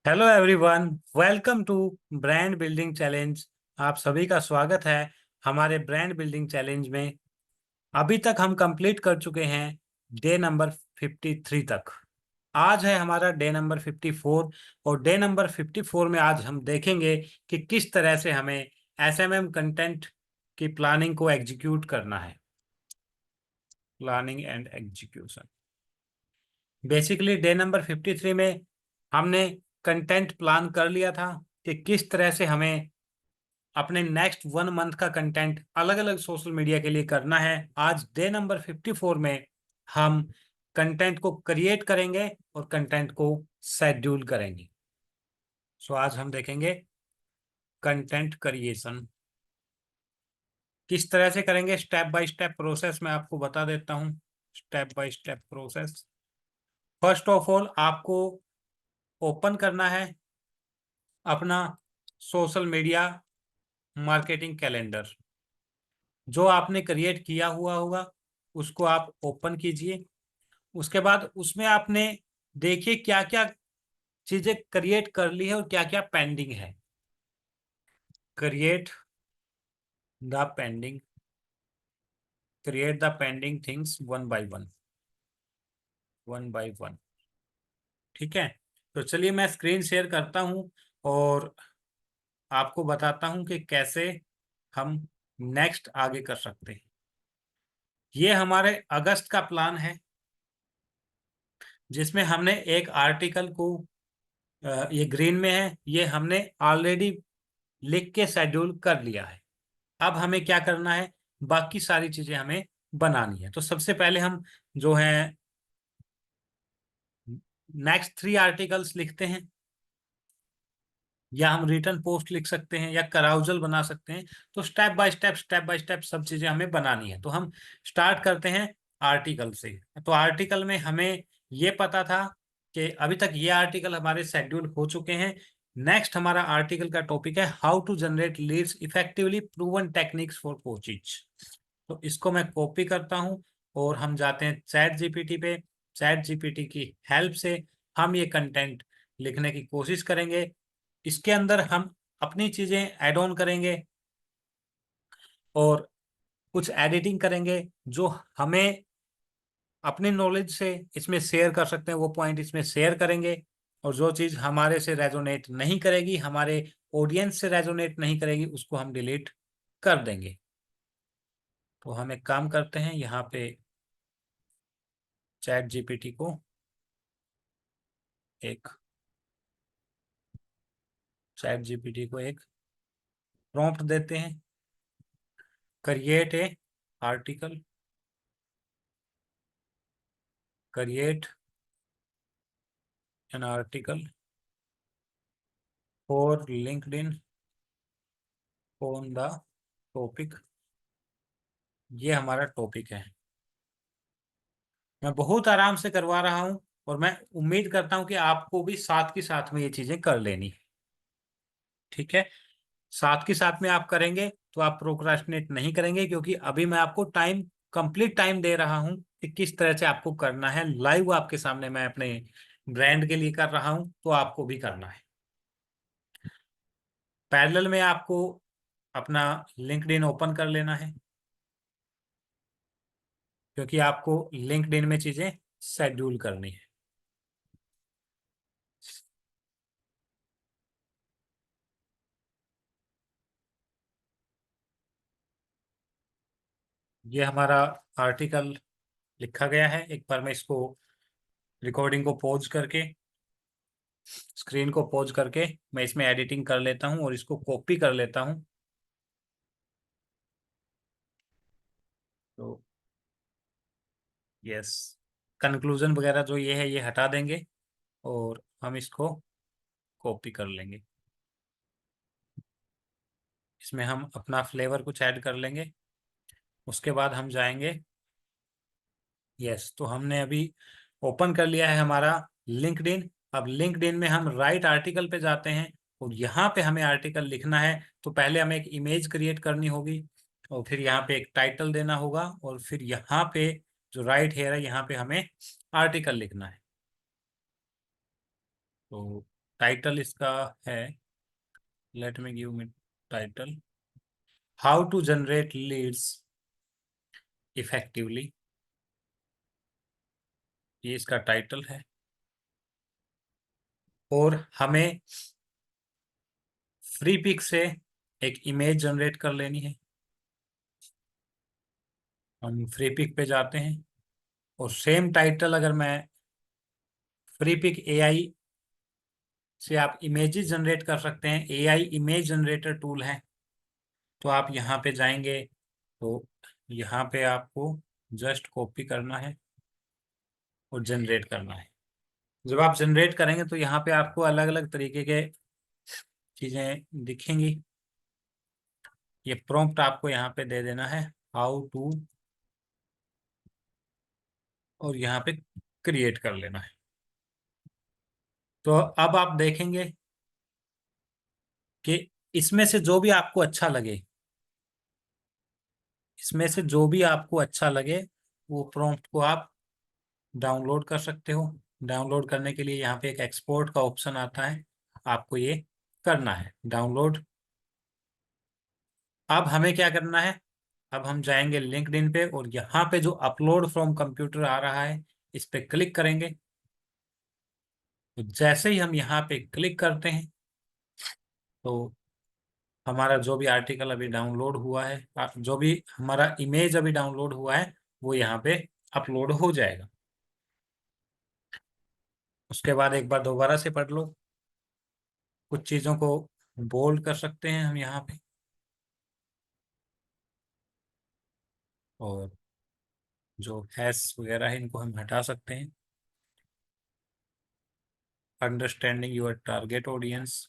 Hello everyone, welcome to brand building challenge. आप सभी का स्वागत है हमारे ब्रांड बिल्डिंग चैलेंज में। अभी तक हम कंप्लीट कर चुके हैं डे नंबर 53 तक। आज है हमारा डे नंबर 54 और डे नंबर 54 में आज हम देखेंगे कि किस तरह से हमें एसएमएम कंटेंट की प्लानिंग को एग्जीक्यूट करना है। Planning and execution. Basically day number 53 में हमने कंटेंट प्लान कर लिया था कि किस तरह से हमें अपने नेक्स्ट 1 मंथ का कंटेंट अलग अलग सोशल मीडिया के लिए करना है। आज डे नंबर 54 में हम कंटेंट को क्रिएट करेंगे और कंटेंट को शेड्यूल करेंगे। सो आज हम देखेंगे कंटेंट क्रिएशन किस तरह से करेंगे। स्टेप बाय स्टेप प्रोसेस मैं आपको बता देता हूँ। Step by step process. First of all आपको ओपन करना है अपना सोशल मीडिया मार्केटिंग कैलेंडर। जो आपने क्रिएट किया हुआ होगा उसको आप ओपन कीजिए। उसके बाद उसमें आपने देखिए क्या क्या चीजें क्रिएट कर ली है और क्या क्या पेंडिंग है। Create the pending create the pending things one by one, one by one. ठीक है, तो चलिए मैं स्क्रीन शेयर करता हूं और आपको बताता हूं कि कैसे हम नेक्स्ट आगे कर सकते हैं। ये हमारे अगस्त का प्लान है जिसमें हमने एक आर्टिकल को ये ग्रीन में है, ये हमने ऑलरेडी लिख के शेड्यूल कर लिया है। अब हमें क्या करना है, बाकी सारी चीजें हमें बनानी है। तो सबसे पहले हम जो है नेक्स्ट 3 आर्टिकल्स लिखते हैं, या हम रिटर्न पोस्ट लिख सकते हैं या कराउजल बना सकते हैं। तो स्टेप बाय स्टेप सब चीजें हमें बनानी है। तो हम स्टार्ट करते हैं आर्टिकल से। तो आर्टिकल में हमें ये पता था कि अभी तक ये आर्टिकल हमारे शेड्यूल हो चुके हैं। नेक्स्ट हमारा आर्टिकल का टॉपिक है how to generate leads effectively, proven techniques for coaches. तो इसको मैं कॉपी करता हूं और हम जाते हैं चैट जीपीटी पे। चैट जीपीटी की हेल्प से हम ये कंटेंट लिखने की कोशिश करेंगे। इसके अंदर हम अपनी चीजें ऐड ऑन करेंगे और कुछ एडिटिंग करेंगे जो हमें अपनी नॉलेज से इसमें शेयर कर सकते हैं, वो पॉइंट इसमें शेयर करेंगे। और जो चीज हमारे से रेजोनेट नहीं करेगी, हमारे ऑडियंस से रेजोनेट नहीं करेगी, उसको हम डिलीट कर देंगे। तो हम एक काम करते हैं, यहाँ पे चैट जीपीटी को एक एक प्रॉम्प्ट देते हैं, create a article, create an article for LinkedIn on the topic. ये हमारा टॉपिक है। मैं बहुत आराम से करवा रहा हूं और मैं उम्मीद करता हूं कि आपको भी साथ के साथ में ये चीजें कर लेनी है। ठीक है, साथ के साथ में आप करेंगे तो आप प्रोक्रास्टिनेट नहीं करेंगे, क्योंकि अभी मैं आपको कंप्लीट टाइम दे रहा हूं कि किस तरह से आपको करना है। लाइव आपके सामने मैं अपने ब्रांड के लिए कर रहा हूं, तो आपको भी करना है। पैरेलल में आपको अपना लिंक्डइन ओपन कर लेना है, क्योंकि आपको लिंक्डइन में चीजें शेड्यूल करनी है। ये हमारा आर्टिकल लिखा गया है। एक बार मैं इसको रिकॉर्डिंग को पॉज करके, स्क्रीन को पॉज करके मैं इसमें एडिटिंग कर लेता हूं और इसको कॉपी कर लेता हूं। तो यस, कंक्लूजन वगैरह जो ये है ये हटा देंगे और हम इसको कॉपी कर लेंगे। इसमें हम अपना फ्लेवर कुछ ऐड कर लेंगे। उसके बाद हम जाएंगे, यस, तो हमने अभी ओपन कर लिया है हमारा लिंक्डइन। अब लिंक्डइन में हम राइट आर्टिकल पे जाते हैं और यहाँ पे हमें आर्टिकल लिखना है। तो पहले हमें एक इमेज क्रिएट करनी होगी और फिर यहाँ पे एक टाइटल देना होगा और फिर यहाँ पे जो राइट हेयर है यहाँ पे हमें आर्टिकल लिखना है। तो टाइटल इसका है, let me give me title, how to generate leads effectively. ये इसका टाइटल है। और हमें फ्री पिक से एक इमेज जनरेट कर लेनी है। हम फ्री पिक पे जाते हैं और सेम टाइटल अगर मैं फ्री पिक एआई से आप इमेजेस जनरेट कर सकते हैं, एआई इमेज जनरेटर टूल है। तो आप यहाँ पे जाएंगे तो यहाँ पे आपको जस्ट कॉपी करना है और जनरेट करना है। जब आप जनरेट करेंगे तो यहाँ पे आपको अलग अलग तरीके के चीजें दिखेंगी। ये प्रॉम्प्ट आपको यहाँ पे दे देना है, हाउ टू, और यहाँ पे क्रिएट कर लेना है। तो अब आप देखेंगे कि इसमें से जो भी आपको अच्छा लगे, इसमें से जो भी आपको अच्छा लगे वो प्रॉम्प्ट को आप डाउनलोड कर सकते हो। डाउनलोड करने के लिए यहाँ पे एक एक्सपोर्ट का ऑप्शन आता है, आपको ये करना है डाउनलोड। अब हमें क्या करना है, अब हम जाएंगे लिंक्डइन पे और यहाँ पे जो अपलोड फ्रॉम कंप्यूटर आ रहा है इस पे क्लिक करेंगे। तो जैसे ही हम यहाँ पे क्लिक करते हैं तो हमारा जो भी आर्टिकल अभी डाउनलोड हुआ है, जो भी हमारा इमेज अभी डाउनलोड हुआ है वो यहाँ पे अपलोड हो जाएगा। उसके बाद एक बार दोबारा से पढ़ लो। कुछ चीज़ों को बोल्ड कर सकते हैं हम यहाँ पे, और जो हैश वगैरह है इनको हम हटा सकते हैं। अंडरस्टैंडिंग योर टारगेट ऑडियंस,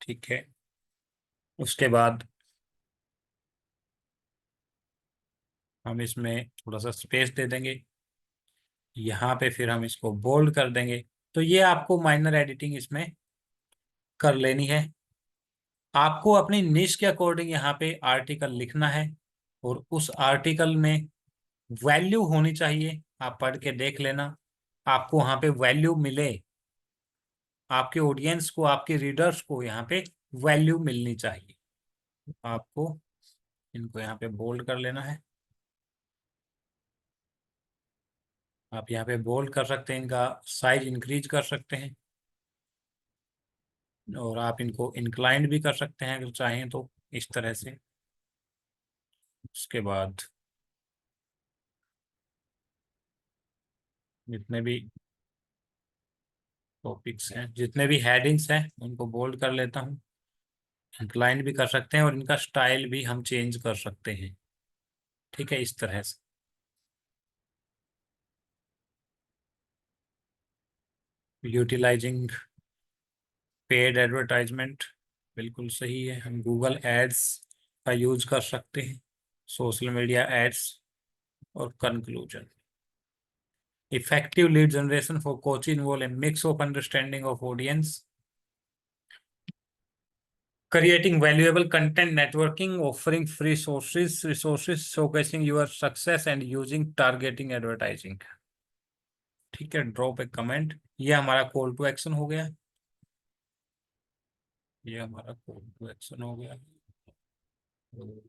ठीक है। उसके बाद हम इसमें थोड़ा सा स्पेस दे देंगे, यहाँ पे फिर हम इसको बोल्ड कर देंगे। तो ये आपको माइनर एडिटिंग इसमें कर लेनी है। आपको अपनी निश के अकॉर्डिंग यहाँ पे आर्टिकल लिखना है और उस आर्टिकल में वैल्यू होनी चाहिए। आप पढ़ के देख लेना, आपको वहाँ पे वैल्यू मिले, आपके ऑडियंस को, आपके रीडर्स को यहाँ पे वैल्यू मिलनी चाहिए। आपको इनको यहाँ पे बोल्ड कर लेना है। आप यहाँ पे बोल्ड कर सकते हैं, इनका साइज इंक्रीज कर सकते हैं और आप इनको इंक्लाइंड भी कर सकते हैं अगर चाहें तो, इस तरह से। उसके बाद जितने भी टॉपिक्स हैं, जितने भी हेडिंग्स हैं उनको बोल्ड कर लेता हूँ। इंक्लाइंड भी कर सकते हैं और इनका स्टाइल भी हम चेंज कर सकते हैं, ठीक है, इस तरह से। यूटिलाइजिंग पेड एडवर्टाइजमेंट, बिल्कुल सही है। हम गूगल एड्स का यूज कर सकते हैं, सोशल मीडिया एड्स। और conclusion, effective lead generation for coaching involve a mix of understanding of audience, creating valuable content, networking, offering free resources showcasing your success and using targeting advertising। ठीक है, drop ए comment. ये हमारा call to action हो गया, ये हमारा call to action हो गया। तो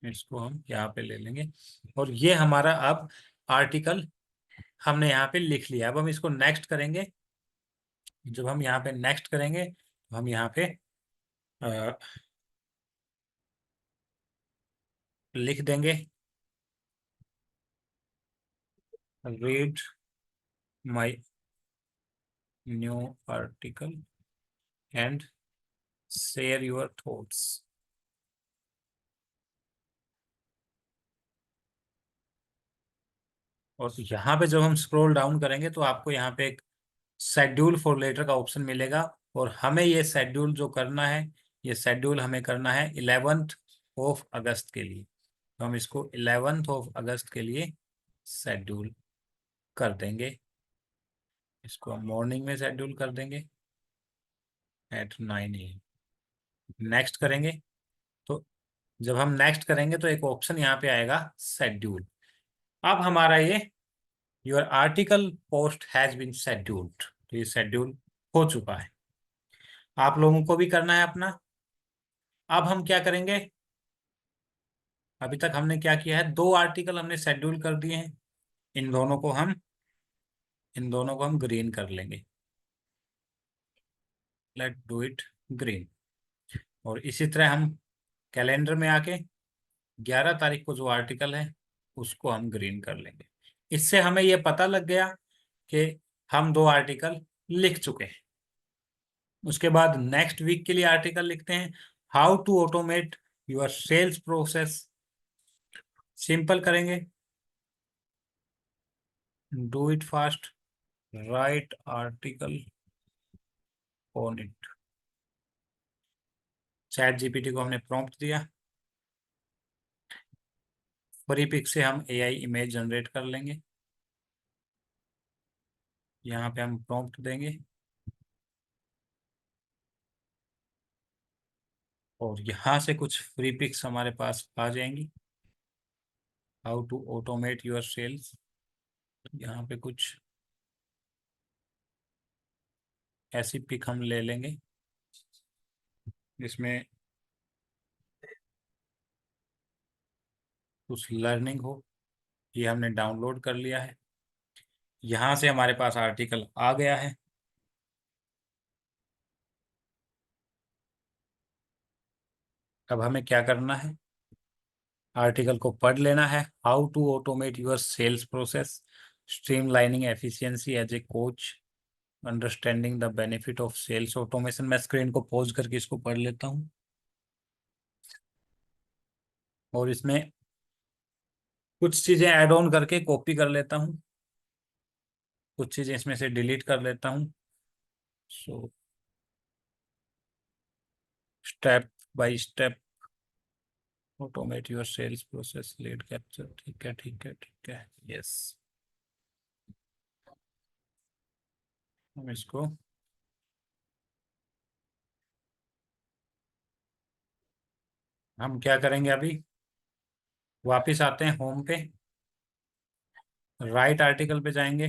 इसको हम यहाँ पे ले लेंगे और ये हमारा अब आर्टिकल हमने यहाँ पे लिख लिया। अब हम इसको नेक्स्ट करेंगे। जब हम यहाँ पे नेक्स्ट करेंगे तो हम यहाँ पे लिख देंगे, read my new article and share your thoughts. और यहाँ पे जब हम स्क्रॉल डाउन करेंगे तो आपको यहाँ पे एक शेड्यूल फॉर लेटर का ऑप्शन मिलेगा और हमें ये शेड्यूल जो करना है, ये शेड्यूल हमें करना है 11 अगस्त के लिए। तो हम इसको 11 अगस्त के लिए शेड्यूल कर देंगे। इसको हम मॉर्निंग में शेड्यूल कर देंगे at 9 AM। नेक्स्ट करेंगे तो जब हम नेक्स्ट करेंगे तो एक ऑप्शन यहाँ पे आएगा शेड्यूल। अब हमारा ये your article post has been scheduled, तो ये शेड्यूल हो चुका है। आप लोगों को भी करना है अपना। अब हम क्या करेंगे, अभी तक हमने क्या किया है, दो आर्टिकल हमने शेड्यूल कर दिए हैं। इन दोनों को हम ग्रीन कर लेंगे। Let do it green. और इसी तरह हम कैलेंडर में आके 11 तारीख को जो आर्टिकल है उसको हम ग्रीन कर लेंगे। इससे हमें यह पता लग गया कि हम दो आर्टिकल लिख चुके हैं। उसके बाद नेक्स्ट वीक के लिए आर्टिकल लिखते हैं, how to automate your sales process. Simple करेंगे, do it fast, write article on it. Chat GPT को हमने प्रॉम्प्ट दिया, फ्री पिक से हम एआई इमेज जनरेट कर लेंगे। यहाँ पे हम प्रॉम्प्ट देंगे और यहाँ से कुछ फ्री पिक्स हमारे पास आ जाएंगी। How to automate your sales, यहाँ पे कुछ ऐसी पिक हम ले लेंगे जिसमें कुछ लर्निंग हो। ये हमने डाउनलोड कर लिया है। यहाँ से हमारे पास आर्टिकल आ गया है। अब हमें क्या करना है, आर्टिकल को पढ़ लेना है। How to automate your sales process, streamlining efficiency as a coach, understanding the benefit of sales automation. मैं स्क्रीन को पॉज करके इसको पढ़ लेता हूँ और इसमें कुछ चीजें ऐड ऑन करके कॉपी कर लेता हूँ, कुछ चीजें इसमें से डिलीट कर लेता हूँ। So step by step automate your sales process, lead capture. ठीक है, ठीक है, ठीक है, यस। हम इसको हम क्या करेंगे, अभी वापिस आते हैं होम पे, राइट आर्टिकल पे जाएंगे।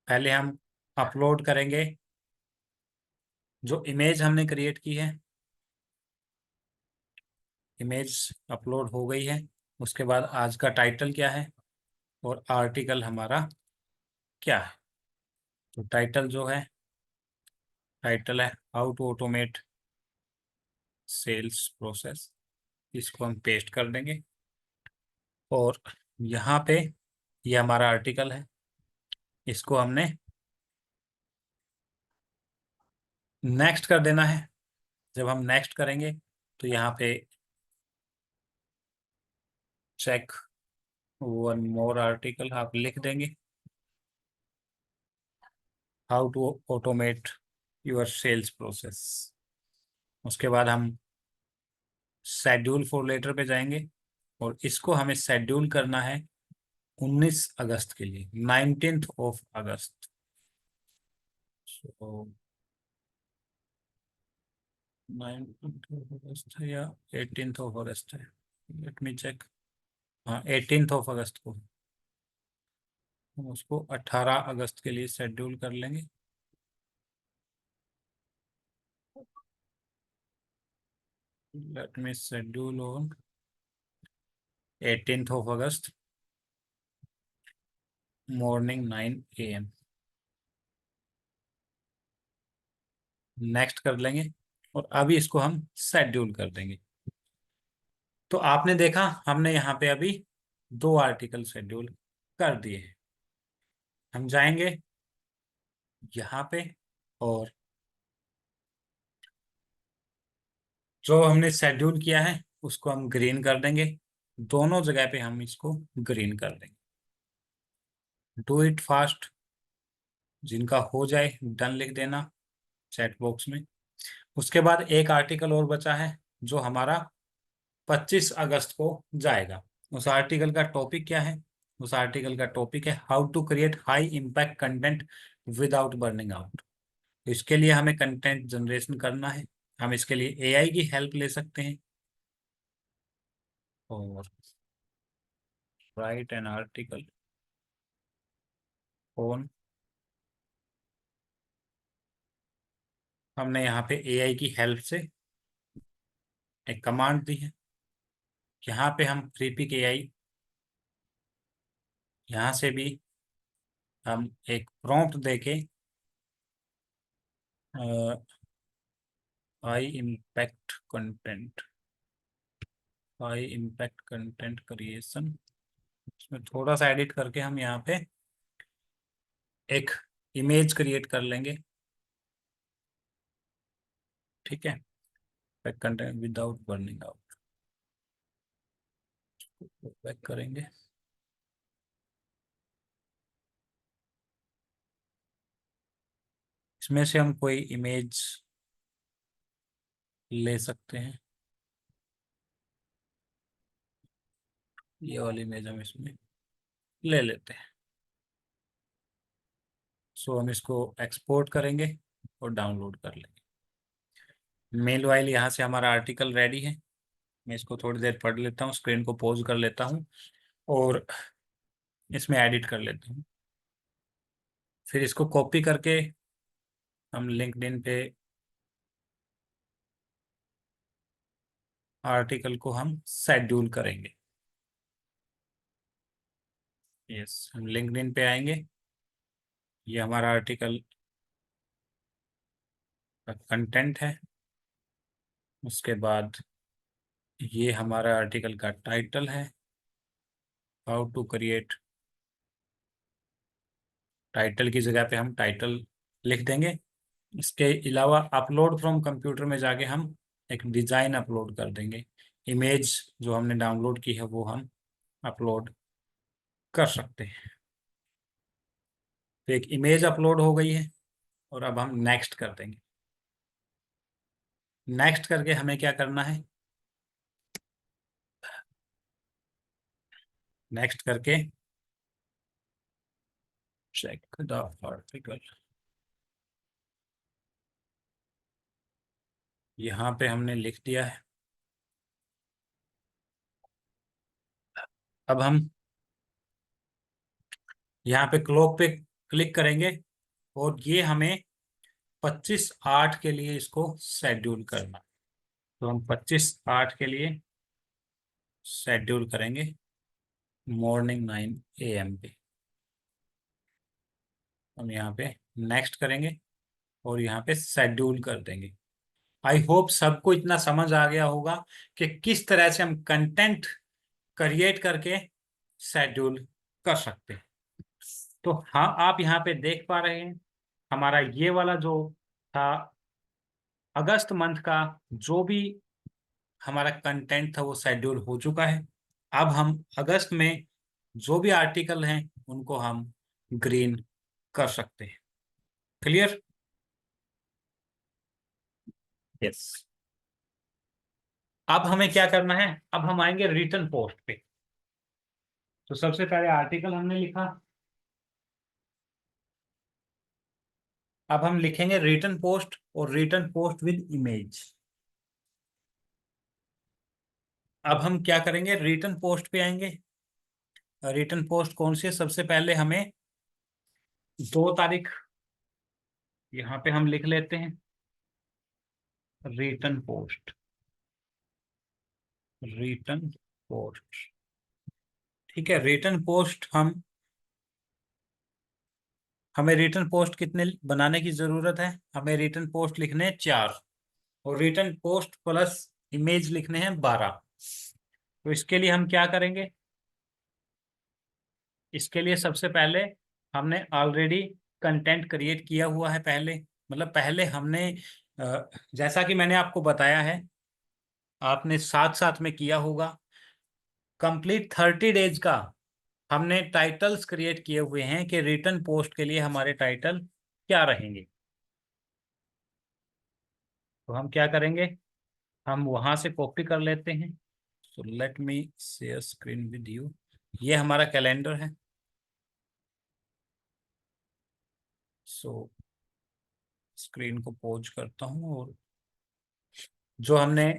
पहले हम अपलोड करेंगे जो इमेज हमने क्रिएट की है। इमेज अपलोड हो गई है। उसके बाद आज का टाइटल क्या है और आर्टिकल हमारा क्या है। तो टाइटल जो है, टाइटल है how to automate sales process. इसको हम पेस्ट कर देंगे और यहाँ पे ये हमारा आर्टिकल है। इसको हमने नेक्स्ट कर देना है। जब हम नेक्स्ट करेंगे तो यहाँ पे चेक वन मोर आर्टिकल आप लिख देंगे, how to automate your sales process. उसके बाद हम शेड्यूल फॉर लेटर पे जाएंगे और इसको हमें शेड्यूल करना है 19 अगस्त के लिए, 19th of August. So 19th of अगस्त है या 18th ऑफ अगस्त है, लेट मी चेक। हाँ, 18th ऑफ अगस्त को हम उसको 18 अगस्त के लिए शेड्यूल कर लेंगे। Let me schedule on 18th of August morning 9 AM। Next कर लेंगे और अभी इसको हम शेड्यूल कर देंगे। तो आपने देखा हमने यहाँ पे अभी दो आर्टिकल शेड्यूल कर दिए हैं। हम जाएंगे यहाँ पे और जो हमने शेड्यूल किया है उसको हम ग्रीन कर देंगे। दोनों जगह पे हम इसको ग्रीन कर देंगे। डू इट फास्ट, जिनका हो जाए डन लिख देना चैट बॉक्स में। उसके बाद एक आर्टिकल और बचा है जो हमारा 25 अगस्त को जाएगा। उस आर्टिकल का टॉपिक क्या है, उस आर्टिकल का टॉपिक है how to create high impact content without burning out. इसके लिए हमें कंटेंट जनरेशन करना है। हम इसके लिए एआई की हेल्प ले सकते हैं और राइट एन आर्टिकल ऑन हमने यहाँ पे एआई की हेल्प से एक कमांड दी है। यहाँ पे हम फ्री पिक एआई, यहाँ से भी हम एक प्रॉम्प्ट देके high impact content, high impact content creation, इसमें थोड़ा सा एडिट करके हम यहाँ पे एक इमेज क्रिएट कर लेंगे। ठीक है, content without burning out, back करेंगे। इसमें से हम कोई इमेज ले सकते हैं, ये वाली इमेज हम इसमें ले लेते हैं। सो हम इसको एक्सपोर्ट करेंगे और डाउनलोड कर लेंगे। मेल वाइल यहाँ से हमारा आर्टिकल रेडी है। मैं इसको थोड़ी देर पढ़ लेता हूँ, स्क्रीन को पॉज कर लेता हूँ और इसमें एडिट कर लेता हूँ। फिर इसको कॉपी करके हम लिंक्डइन पे आर्टिकल को हम शेड्यूल करेंगे। यस, हम लिंक्डइन पे आएंगे, ये हमारा आर्टिकल का कंटेंट है। उसके बाद ये हमारा आर्टिकल का टाइटल है, हाउ टू क्रिएट। टाइटल की जगह पे हम टाइटल लिख देंगे। इसके अलावा अपलोड फ्रॉम कंप्यूटर में जाके हम एक डिज़ाइन अपलोड कर देंगे। इमेज जो हमने डाउनलोड की है वो हम अपलोड कर सकते हैं। तो एक इमेज अपलोड हो गई है और अब हम नेक्स्ट कर देंगे। नेक्स्ट करके हमें क्या करना है, नेक्स्ट करके चेक द आर्टिकल, यहाँ पे हमने लिख दिया है। अब हम यहाँ पे क्लॉक पे क्लिक करेंगे और ये हमें 25/8 के लिए इसको शेड्यूल करना। तो हम 25/8 के लिए शेड्यूल करेंगे मॉर्निंग 9 AM पे। हम यहाँ पे नेक्स्ट करेंगे और यहाँ पे शेड्यूल कर देंगे। आई होप सबको इतना समझ आ गया होगा कि किस तरह से हम कंटेंट क्रिएट करके शेड्यूल कर सकते हैं। तो हाँ, आप यहाँ पे देख पा रहे हैं हमारा ये वाला जो था अगस्त मंथ का जो भी हमारा कंटेंट था वो शेड्यूल हो चुका है। अब हम अगस्त में जो भी आर्टिकल हैं उनको हम ग्रीन कर सकते हैं। क्लियर? यस। अब हमें क्या करना है, अब हम आएंगे रिटर्न पोस्ट पे। तो सबसे पहले आर्टिकल हमने लिखा, अब हम लिखेंगे रिटर्न पोस्ट और रिटर्न पोस्ट विद इमेज। अब हम क्या करेंगे, रिटर्न पोस्ट पे आएंगे। रिटर्न पोस्ट कौन सी है, सबसे पहले हमें 2 तारीख यहाँ पे हम लिख लेते हैं, रिटर्न पोस्ट, रिटर्न पोस्ट। ठीक है, रिटर्न पोस्ट हमें रिटर्न पोस्ट कितने बनाने की जरूरत है, हमें रिटर्न पोस्ट लिखने हैं 4 और रिटर्न पोस्ट प्लस इमेज लिखने हैं 12। तो इसके लिए हम क्या करेंगे, इसके लिए सबसे पहले हमने ऑलरेडी कंटेंट क्रिएट किया हुआ है पहले, मतलब पहले हमने जैसा कि मैंने आपको बताया है, आपने साथ साथ में किया होगा। कंप्लीट 30 डेज का हमने टाइटल्स क्रिएट किए हुए हैं कि रिटर्न पोस्ट के लिए हमारे टाइटल क्या रहेंगे। तो हम क्या करेंगे, हम वहां से कॉपी कर लेते हैं। So let me share screen with you. ये हमारा कैलेंडर है। सो स्क्रीन को पॉज करता हूँ और जो हमने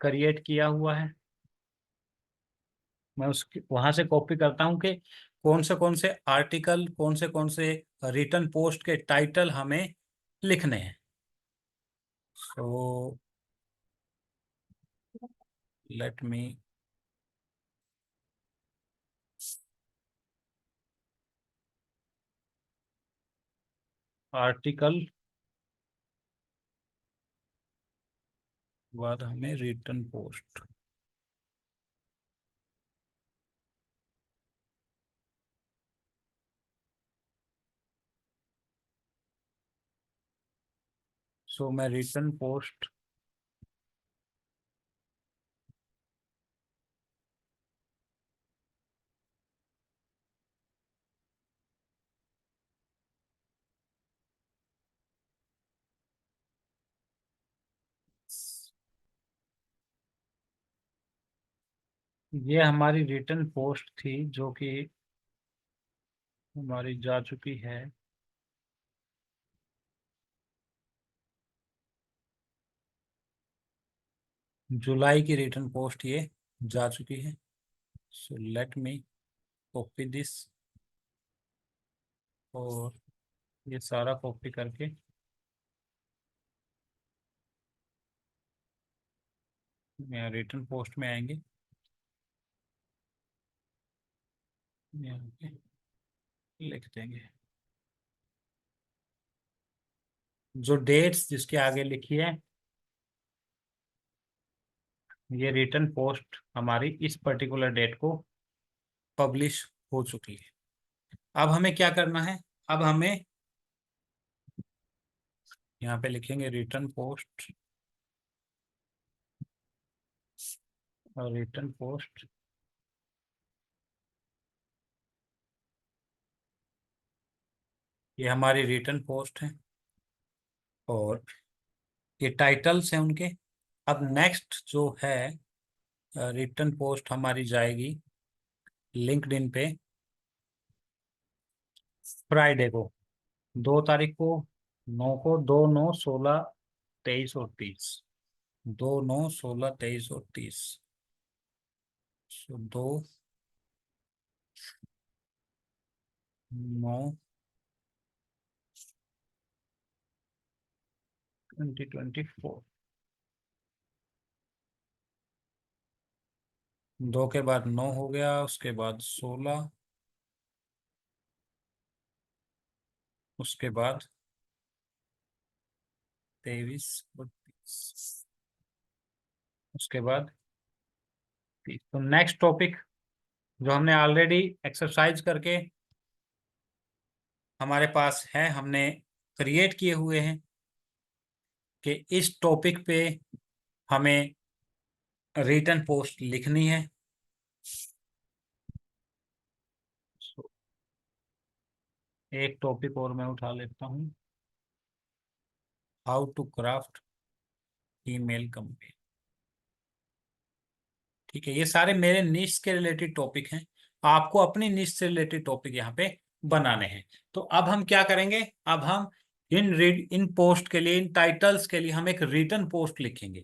क्रिएट किया हुआ है मैं उसकी वहां से कॉपी करता हूँ कि कौन से आर्टिकल, कौन से रिटर्न पोस्ट के टाइटल हमें लिखने हैं। सो लेट मी आर्टिकल बाद हमें रिटर्न पोस्ट। सो मैं रिटर्न पोस्ट ये हमारी रिटर्न पोस्ट थी जो कि हमारी जा चुकी है। जुलाई की रिटर्न पोस्ट ये जा चुकी है। सो लेट मी कॉपी दिस, और ये सारा कॉपी करके यहाँ रिटर्न पोस्ट में आएंगे, यहाँ पे लिख देंगे जो डेट्स जिसके आगे लिखी है, ये रिटर्न पोस्ट हमारी इस पर्टिकुलर डेट को पब्लिश हो चुकी है। अब हमें क्या करना है, अब हमें यहाँ पे लिखेंगे रिटर्न पोस्ट, और रिटर्न पोस्ट ये हमारी रिटर्न पोस्ट है, और ये टाइटल्स हैं उनके। अब नेक्स्ट जो है रिटर्न पोस्ट हमारी जाएगी लिंक्डइन पे फ्राइडे को, 2 तारीख को, 9 को, 2, 9, 16, 23 और 30। 2, 9, 16, 23 और 30। सो 2, 9, 2024। 2 के बाद 9 हो गया, उसके बाद 16, उसके बाद 23 और 30, उसके बाद 30। तो नेक्स्ट टॉपिक जो हमने ऑलरेडी एक्सरसाइज करके हमारे पास है, हमने क्रिएट किए हुए हैं कि इस टॉपिक पे हमें रिटर्न पोस्ट लिखनी है। So, एक टॉपिक और मैं उठा लेता हूँ, how to craft email campaign. ठीक है, ये सारे मेरे निश के रिलेटेड टॉपिक हैं, आपको अपनी निश से रिलेटेड टॉपिक यहाँ पे बनाने हैं। तो अब हम क्या करेंगे, अब हम इन पोस्ट के लिए, इन टाइटल्स के लिए हम एक रिटर्न पोस्ट लिखेंगे,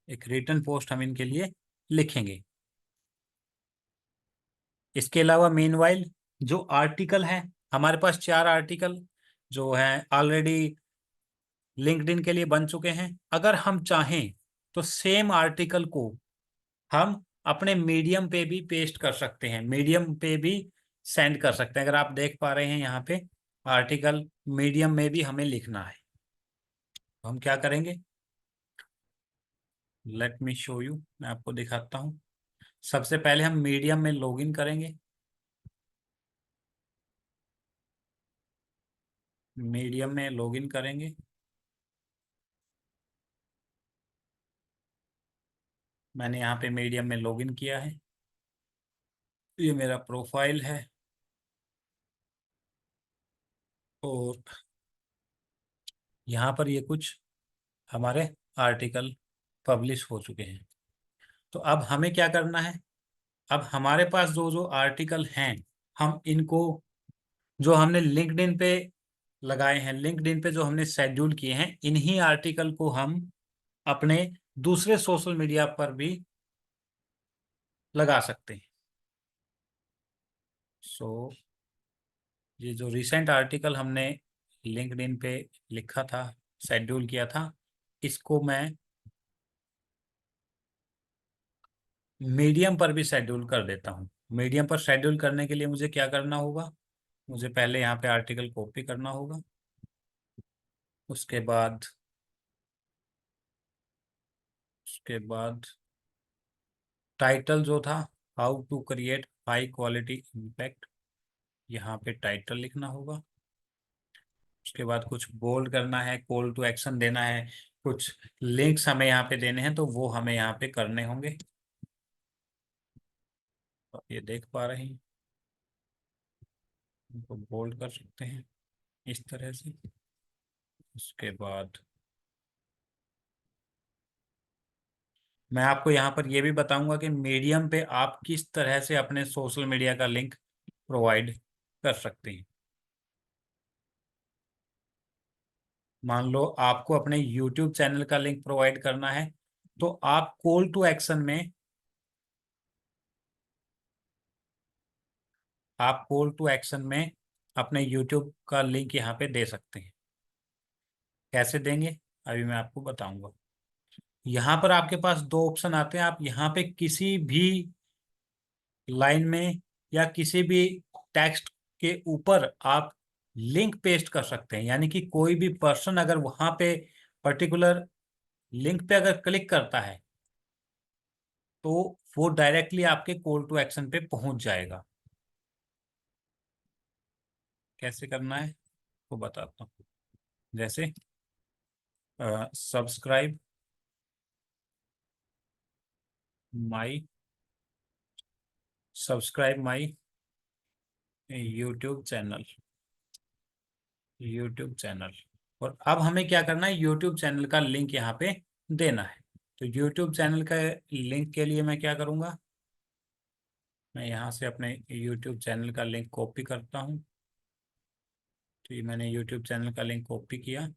एक रिटर्न पोस्ट हम इनके लिए लिखेंगे। इसके अलावा मीनवाइल जो आर्टिकल है, हमारे पास 4 आर्टिकल जो हैं ऑलरेडी लिंक्डइन के लिए बन चुके हैं। अगर हम चाहें तो सेम आर्टिकल को हम अपने मीडियम पे भी पेस्ट कर सकते हैं, मीडियम पे भी सेंड कर सकते हैं। अगर आप देख पा रहे हैं यहाँ पे आर्टिकल मीडियम में भी हमें लिखना है, तो हम क्या करेंगे, लेट मी शो यू, मैं आपको दिखाता हूँ। सबसे पहले हम मीडियम में लॉगिन करेंगे, मीडियम में लॉगिन करेंगे। मैंने यहाँ पे मीडियम में लॉगिन किया है, ये मेरा प्रोफाइल है, और यहाँ पर ये कुछ हमारे आर्टिकल पब्लिश हो चुके हैं। तो अब हमें क्या करना है, अब हमारे पास जो जो आर्टिकल हैं, हम इनको जो हमने लिंक्डइन पे लगाए हैं, लिंक्डइन पे जो हमने शेड्यूल किए हैं, इन्हीं आर्टिकल को हम अपने दूसरे सोशल मीडिया पर भी लगा सकते हैं। सो ये जो रिसेंट आर्टिकल हमने लिंक्डइन पे लिखा था, शेड्यूल किया था, इसको मैं मीडियम पर भी शेड्यूल कर देता हूँ। मीडियम पर शेड्यूल करने के लिए मुझे क्या करना होगा, मुझे पहले यहाँ पे आर्टिकल कॉपी करना होगा। उसके बाद टाइटल जो था, how to create high quality impact, यहाँ पे टाइटल लिखना होगा। उसके बाद कुछ बोल्ड करना है, कॉल टू एक्शन देना है, कुछ लिंक्स हमें यहाँ पे देने हैं, तो वो हमें यहाँ पे करने होंगे। तो ये देख पा रहे हैं, इनको बोल्ड कर सकते हैं इस तरह से। उसके बाद मैं आपको यहाँ पर ये भी बताऊंगा कि मीडियम पे आप किस तरह से अपने सोशल मीडिया का लिंक प्रोवाइड कर सकते हैं। मान लो आपको अपने YouTube चैनल का लिंक प्रोवाइड करना है, तो आप कॉल टू एक्शन में अपने YouTube का लिंक यहाँ पे दे सकते हैं। कैसे देंगे, अभी मैं आपको बताऊंगा। यहाँ पर आपके पास दो ऑप्शन आते हैं, आप यहाँ पे किसी भी लाइन में या किसी भी टेक्स्ट के ऊपर आप लिंक पेस्ट कर सकते हैं। यानी कि कोई भी पर्सन अगर वहां पे पर्टिकुलर लिंक पे अगर क्लिक करता है, तो वो डायरेक्टली आपके कॉल टू एक्शन पे पहुंच जाएगा। कैसे करना है वो बताता हूँ। जैसे subscribe my subscribe my YouTube channel, YouTube channel. और अब हमें क्या करना है, यूट्यूब चैनल का लिंक यहाँ पे देना है। तो यूट्यूब चैनल का लिंक के लिए मैं क्या करूँगा, मैं यहाँ से अपने यूट्यूब चैनल का लिंक कॉपी करता हूँ। तो ये मैंने यूट्यूब चैनल का लिंक कॉपी किया,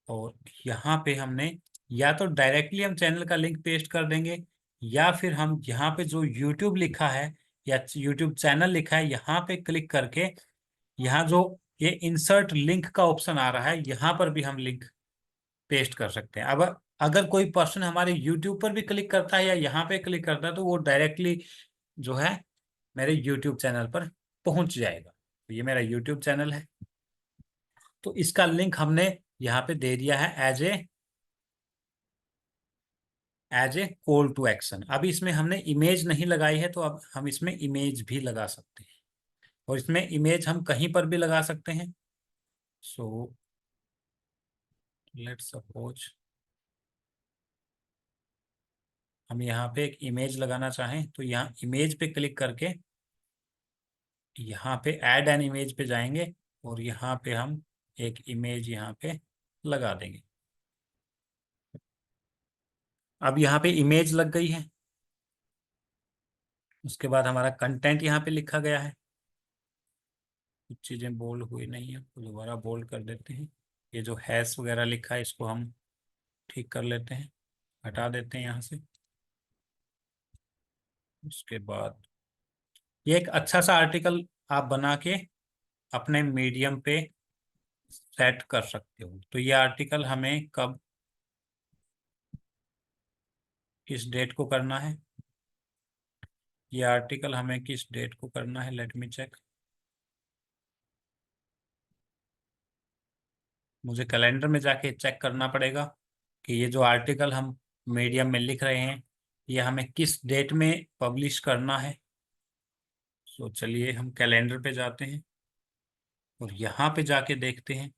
और यहाँ पे हमने या तो डायरेक्टली हम चैनल का लिंक पेस्ट कर देंगे, या फिर हम यहाँ पे जो यूट्यूब लिखा है या यूट्यूब चैनल लिखा है, यहाँ पे क्लिक करके यहाँ जो ये इंसर्ट लिंक का ऑप्शन आ रहा है, यहाँ पर भी हम लिंक पेस्ट कर सकते हैं। अब अगर कोई पर्सन हमारे यूट्यूब पर भी क्लिक करता है या यहाँ पे क्लिक करता है, तो वो डायरेक्टली जो है मेरे यूट्यूब चैनल पर पहुंच जाएगा। तो ये मेरा यूट्यूब चैनल है, तो इसका लिंक हमने यहाँ पे दे दिया है as a call to action. अब इसमें हमने इमेज नहीं लगाई है, तो अब हम इसमें इमेज भी लगा सकते हैं, और इसमें इमेज हम कहीं पर भी लगा सकते हैं। सो लेट्स सपोज हम यहाँ पे एक इमेज लगाना चाहें, तो यहाँ इमेज पे क्लिक करके यहाँ पे ऐड एन इमेज पे जाएंगे, और यहाँ पे हम एक इमेज यहाँ पे लगा देंगे। अब यहाँ पे इमेज लग गई है। उसके बाद हमारा कंटेंट यहाँ पे लिखा गया है। कुछ चीज़ें बोल्ड हुई नहीं है, तो दोबारा बोल्ड कर देते हैं। ये जो हैश वगैरह लिखा है, इसको हम ठीक कर लेते हैं, हटा देते हैं यहाँ से। उसके बाद ये एक अच्छा सा आर्टिकल आप बना के अपने मीडियम पे सेट कर सकते हो। तो ये आर्टिकल हमें कब, किस डेट को करना है, ये आर्टिकल हमें किस डेट को करना है, लेट मी चेक। मुझे कैलेंडर में जाके चेक करना पड़ेगा कि ये जो आर्टिकल हम मीडियम में लिख रहे हैं, ये हमें किस डेट में पब्लिश करना है। तो चलिए हम कैलेंडर पे जाते हैं, और यहाँ पे जाके देखते हैं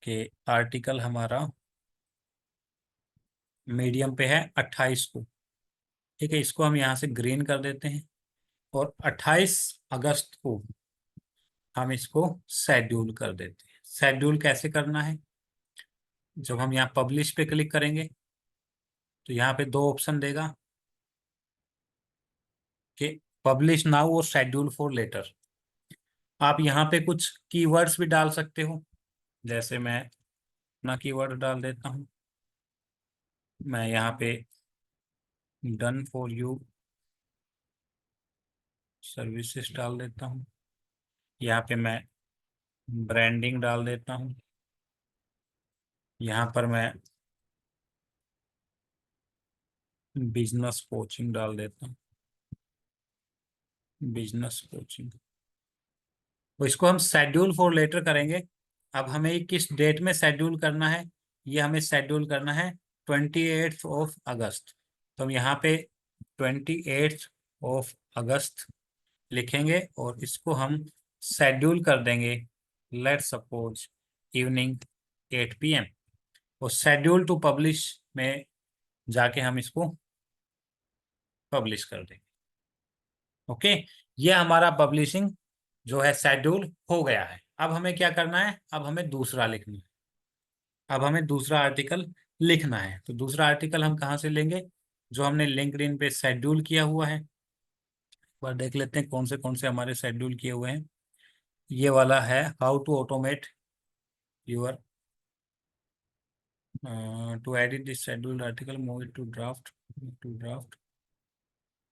कि आर्टिकल हमारा मीडियम पे है 28 को। ठीक है, इसको हम यहाँ से ग्रीन कर देते हैं, और 28 अगस्त को हम इसको शेड्यूल कर देते हैं। शेड्यूल कैसे करना है, जब हम यहाँ पब्लिश पे क्लिक करेंगे, तो यहाँ पे दो ऑप्शन देगा कि पब्लिश नाउ और शेड्यूल फॉर लेटर। आप यहाँ पे कुछ कीवर्ड्स भी डाल सकते हो, जैसे मैं अपना कीवर्ड डाल देता हूँ। मैं यहाँ पे डन फॉर यू सर्विसेज डाल देता हूँ। यहाँ पे मैं ब्रांडिंग डाल देता हूँ। यहाँ पर मैं बिजनेस कोचिंग डाल देता हूँ, बिजनेस कोचिंग। तो इसको हम शेड्यूल फॉर लेटर करेंगे। अब हमें किस डेट में शेड्यूल करना है, ये हमें शेड्यूल करना है 28 ऑफ अगस्त। तो हम यहाँ पे 28 ऑफ अगस्त लिखेंगे और इसको हम शेड्यूल कर देंगे, लेट सपोज इवनिंग 8 PM। और शेड्यूल टू पब्लिश में जाके हम इसको पब्लिश कर देंगे। ओके, ये हमारा पब्लिशिंग जो है शेड्यूल हो गया है। अब हमें क्या करना है, अब हमें दूसरा लिखना है। अब हमें दूसरा आर्टिकल लिखना है। तो दूसरा आर्टिकल हम कहाँ से लेंगे, जो हमने लिंक्डइन पे शेड्यूल किया हुआ है। एक बार देख लेते हैं कौन से हमारे शेड्यूल किए हुए हैं। ये वाला है, how to automate your to edit this scheduled article, move it to draft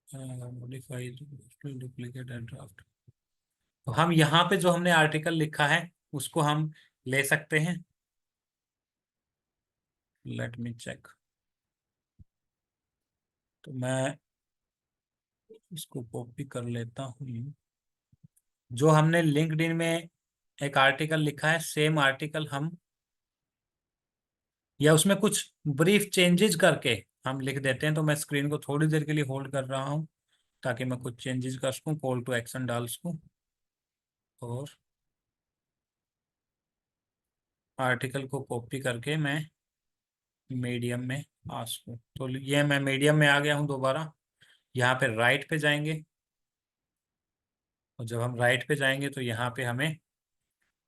modify duplicate and draft. तो हम यहाँ पे जो हमने आर्टिकल लिखा है उसको हम ले सकते हैं। Let me check. तो मैं इसको कॉपी कर लेता हूँ। जो हमने लिंक्डइन में एक आर्टिकल लिखा है, सेम आर्टिकल हम, या उसमें कुछ ब्रीफ चेंजेस करके हम लिख देते हैं। तो मैं स्क्रीन को थोड़ी देर के लिए होल्ड कर रहा हूँ ताकि मैं कुछ चेंजेस कर सकूँ, कॉल टू एक्शन डाल सकूँ और आर्टिकल को कॉपी करके मैं मीडियम में आ सकूँ। तो ये मैं मीडियम में आ गया हूँ दोबारा। यहाँ पे राइट पे जाएंगे और जब हम राइट पे जाएंगे तो यहाँ पे हमें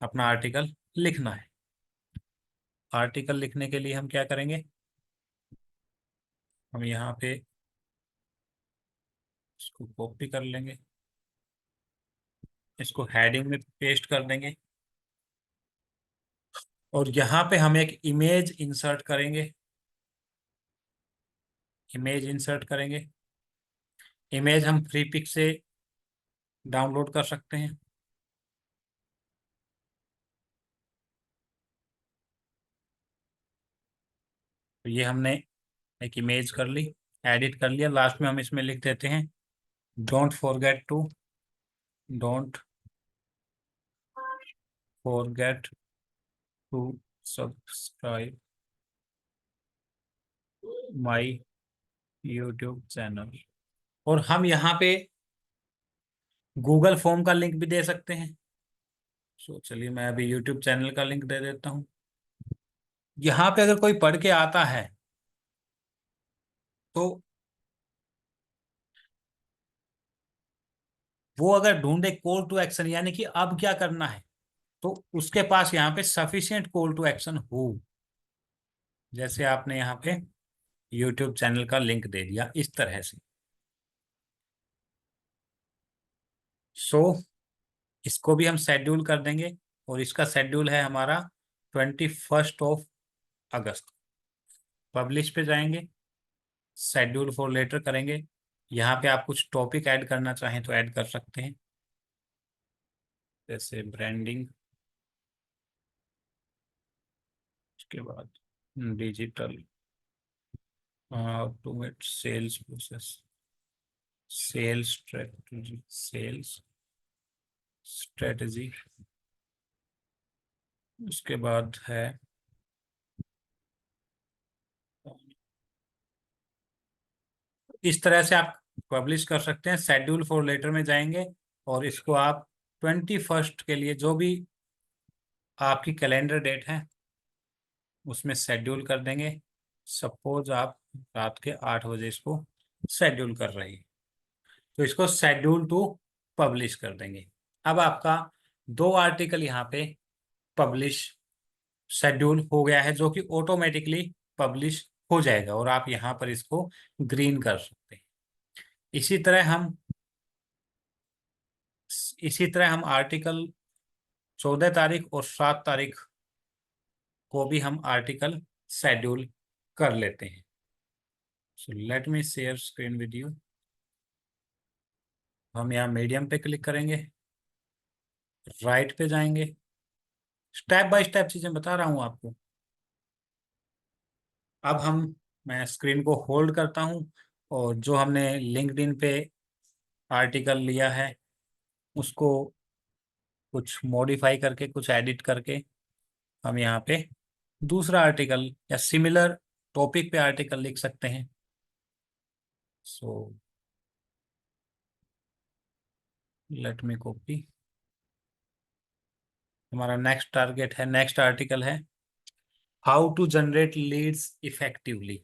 अपना आर्टिकल लिखना है। आर्टिकल लिखने के लिए हम क्या करेंगे, हम यहाँ पे इसको कॉपी कर लेंगे, इसको हेडिंग में पेस्ट कर देंगे और यहाँ पे हम एक इमेज इंसर्ट करेंगे। इमेज इंसर्ट करेंगे। इमेज हम फ्री पिक से डाउनलोड कर सकते हैं। तो ये हमने एक इमेज कर ली, एडिट कर लिया। लास्ट में हम इसमें लिख देते हैं, don't forget don't forget to subscribe my YouTube channel. और हम यहाँ पे गूगल फॉर्म का लिंक भी दे सकते हैं। सो चलिए मैं अभी यूट्यूब चैनल का लिंक दे देता हूँ। यहाँ पे अगर कोई पढ़ के आता है तो वो अगर ढूंढे कॉल टू एक्शन, यानी कि अब क्या करना है, तो उसके पास यहाँ पे सफिशिएंट कॉल टू एक्शन हो। जैसे आपने यहाँ पे यूट्यूब चैनल का लिंक दे दिया इस तरह से। सो इसको भी हम शेड्यूल कर देंगे और इसका शेड्यूल है हमारा 21 ऑफ अगस्त। पब्लिश पे जाएंगे, शेड्यूल फॉर लेटर करेंगे। यहाँ पे आप कुछ टॉपिक ऐड करना चाहें तो ऐड कर सकते हैं, जैसे ब्रांडिंग, उसके बाद digital automate sales process, sales strategy. उसके बाद है, इस तरह से आप पब्लिश कर सकते हैं। शेड्यूल फॉर लेटर में जाएंगे और इसको आप 21 के लिए जो भी आपकी कैलेंडर डेट है उसमें शेड्यूल कर देंगे। सपोज आप रात के 8 बजे इसको शेड्यूल कर रही है, तो इसको शेड्यूल टू पब्लिश कर देंगे। अब आपका दो आर्टिकल यहाँ पे पब्लिश शेड्यूल हो गया है, जो कि ऑटोमेटिकली पब्लिश हो जाएगा और आप यहाँ पर इसको ग्रीन कर सकते हैं। इसी तरह हम इसी तरह हम आर्टिकल 14 तारीख और 7 तारीख को भी हम आर्टिकल शेड्यूल कर लेते हैं। So let me share screen with you. हम यहाँ मीडियम पे क्लिक करेंगे, राइट पे जाएंगे स्टेप बाय स्टेप चीजें बता रहा हूँ आपको। अब मैं स्क्रीन को होल्ड करता हूँ और जो हमने लिंक्डइन पे आर्टिकल लिया है उसको कुछ मॉडिफाई करके, कुछ एडिट करके हम यहाँ पे दूसरा आर्टिकल या सिमिलर टॉपिक पे आर्टिकल लिख सकते हैं। So let me copy. हमारा नेक्स्ट टारगेट है, नेक्स्ट आर्टिकल है how to generate leads effectively.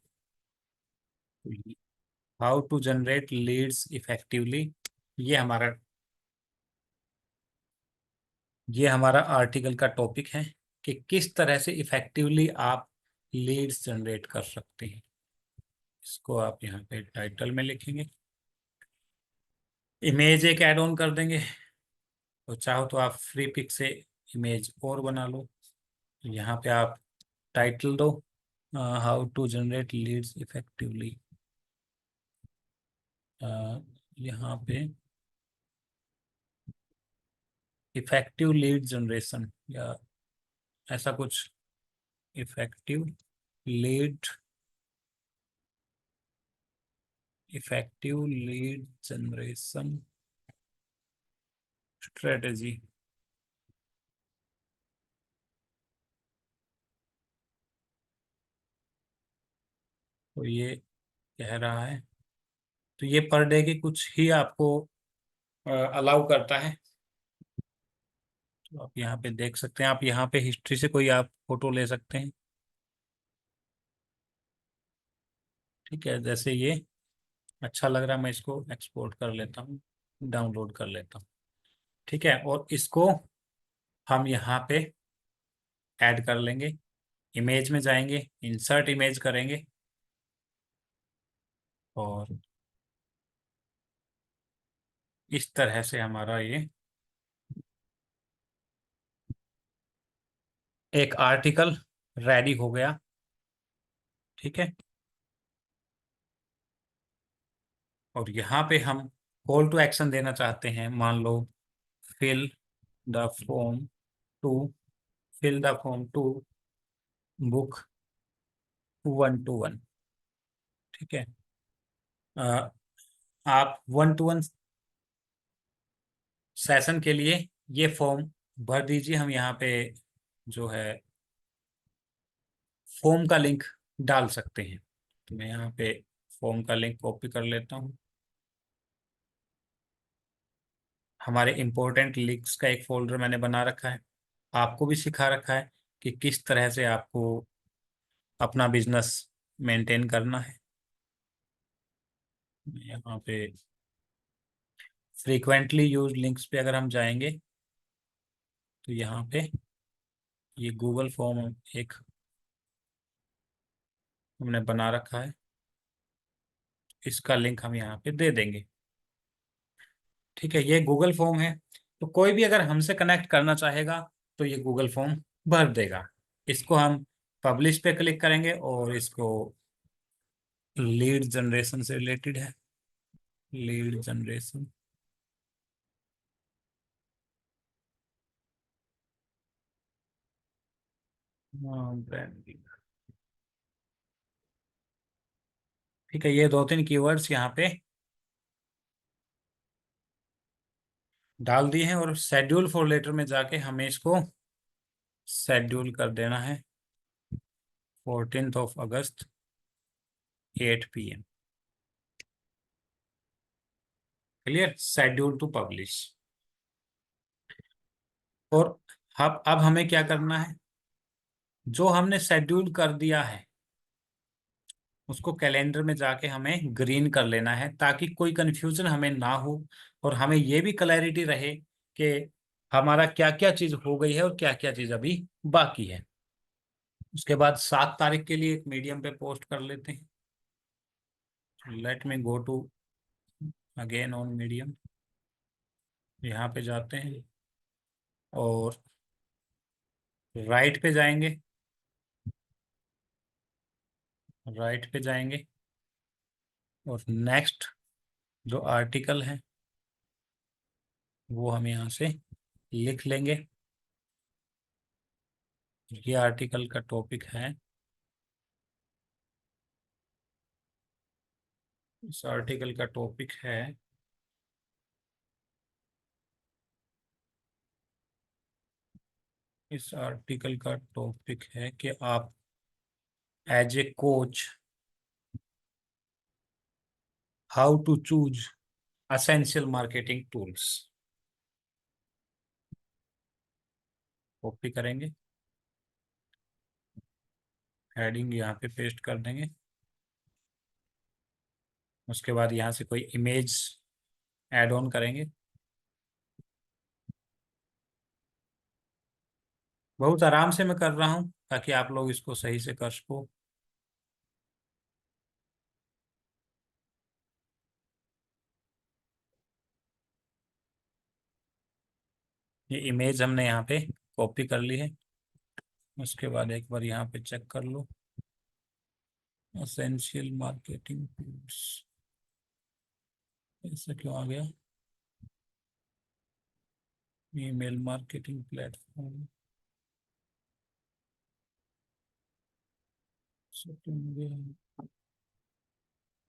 How to generate leads effectively, ये हमारा ये हमारा आर्टिकल का टॉपिक है कि किस तरह से इफेक्टिवली आप लीड्स जनरेट कर सकते हैं। इसको आप यहाँ पे टाइटल में लिखेंगे। इमेज एक ऐड ऑन कर देंगे, तो चाहो तो आप फ्री पिक से इमेज और बना लो। यहाँ पे आप टाइटल दो how to generate leads effectively. यहाँ पे इफेक्टिव लीड जनरेशन या ऐसा कुछ, effective lead effective lead generation strategy. तो ये कह रहा है, तो ये पर डे की कुछ ही आपको अलाउ करता है। तो आप यहाँ पे देख सकते हैं, आप यहाँ पे हिस्ट्री से कोई आप फोटो ले सकते हैं। ठीक है, जैसे ये अच्छा लग रहा है, मैं इसको एक्सपोर्ट कर लेता हूँ, डाउनलोड कर लेता हूँ। ठीक है, और इसको हम यहाँ पे ऐड कर लेंगे। इमेज में जाएंगे, इंसर्ट इमेज करेंगे और इस तरह से हमारा ये एक आर्टिकल रेडी हो गया। ठीक है, और यहाँ पे हम कॉल टू एक्शन देना चाहते हैं। मान लो fill the form to fill the form to book 1-to-1। ठीक है, अ, आप 1-to-1 सेशन के लिए ये फॉर्म भर दीजिए। हम यहाँ पे जो है फॉर्म का लिंक डाल सकते हैं। तो मैं यहाँ पे फॉर्म का लिंक कॉपी कर लेता हूँ। हमारे इम्पोर्टेंट लिंक्स का एक फोल्डर मैंने बना रखा है। आपको भी सिखा रखा है कि किस तरह से आपको अपना बिजनेस मेंटेन करना है। यहाँ पे फ्रीक्वेंटली यूज लिंक्स पे अगर हम जाएंगे तो यहाँ पे ये गूगल फॉर्म एक हमने बना रखा है, इसका लिंक हम यहाँ पे दे देंगे। ठीक है, ये गूगल फॉर्म है, तो कोई भी अगर हमसे कनेक्ट करना चाहेगा तो ये गूगल फॉर्म भर देगा। इसको हम पब्लिश पे क्लिक करेंगे और इसको लीड जनरेशन से रिलेटेड है। Lead generation, branding. ठीक है, ये 2-3 कीवर्ड्स यहाँ पे डाल दिए हैं और शेड्यूल फॉर लेटर में जाके हमें इसको शेड्यूल कर देना है 14 अगस्त 8 PM। Clear, schedule to publish. और अब हमें क्या करना है, जो हमने शेड्यूल कर दिया है उसको कैलेंडर में जाके हमें ग्रीन कर लेना है, ताकि कोई कंफ्यूजन हमें ना हो और हमें ये भी क्लैरिटी रहे कि हमारा क्या क्या चीज हो गई है और क्या क्या चीज अभी बाकी है। उसके बाद 7 तारीख के लिए एक मीडियम पे पोस्ट कर लेते हैं। Let me go to again on Medium, यहाँ पे जाते हैं और राइट पे जाएंगे। राइट पे जाएंगे और नेक्स्ट जो आर्टिकल है वो हम यहाँ से लिख लेंगे। ये आर्टिकल का टॉपिक है, इस आर्टिकल का टॉपिक है इस आर्टिकल का टॉपिक है कि आप as a coach how to choose essential marketing tools. Copy करेंगे, हेडिंग यहाँ पे पेस्ट कर देंगे, उसके बाद यहाँ से कोई इमेज ऐड ऑन करेंगे। बहुत आराम से मैं कर रहा हूँ ताकि आप लोग इसको सही से कर सको। ये इमेज हमने यहाँ पे कॉपी कर ली है। उसके बाद एक बार यहाँ पे चेक कर लो, एसेंशियल मार्केटिंग टूल्स ऐसा क्यों आ गया, email marketing platform,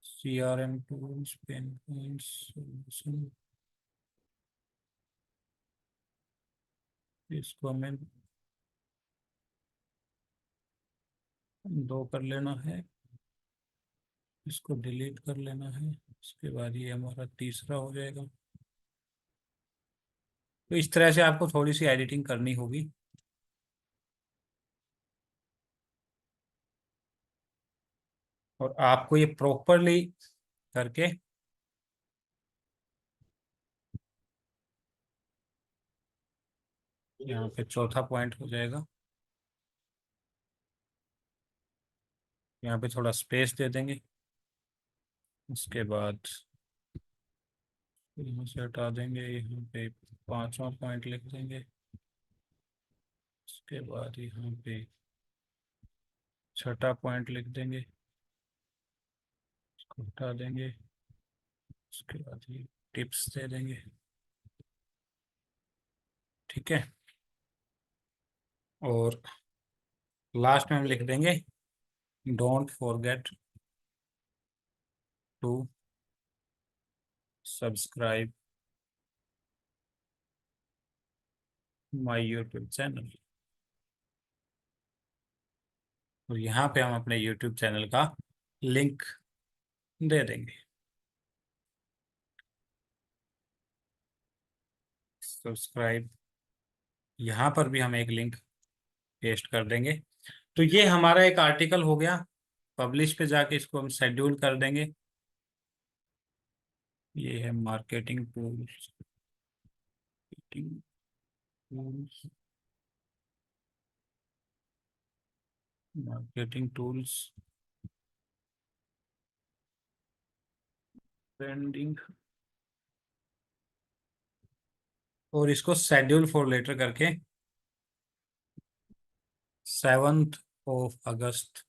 CRM tools, pen points, solution. इसको हमें दो कर लेना है, इसको डिलीट कर लेना है। उसके बाद ये हमारा तीसरा हो जाएगा। तो इस तरह से आपको थोड़ी सी एडिटिंग करनी होगी। और आपको ये प्रॉपरली करके यहाँ पे चौथा पॉइंट हो जाएगा, यहाँ पे थोड़ा स्पेस दे देंगे। उसके बाद यहाँ से हटा देंगे, यहाँ पे पांचवा पॉइंट लिख देंगे। उसके बाद यहाँ पे छठा पॉइंट लिख देंगे, इसको हटा देंगे। उसके बाद ये टिप्स दे देंगे। ठीक है, और लास्ट में हम लिख देंगे don't forget to subscribe my YouTube channel. और यहाँ पे हम अपने यूट्यूब चैनल का लिंक दे देंगे। सब्सक्राइब, यहाँ पर भी हम एक लिंक पेस्ट कर देंगे। तो ये हमारा एक आर्टिकल हो गया। पब्लिश पे जाके इसको हम शेड्यूल कर देंगे। ये है marketing tools, marketing tools trending, और इसको शेड्यूल फॉर लेटर करके 7 अगस्त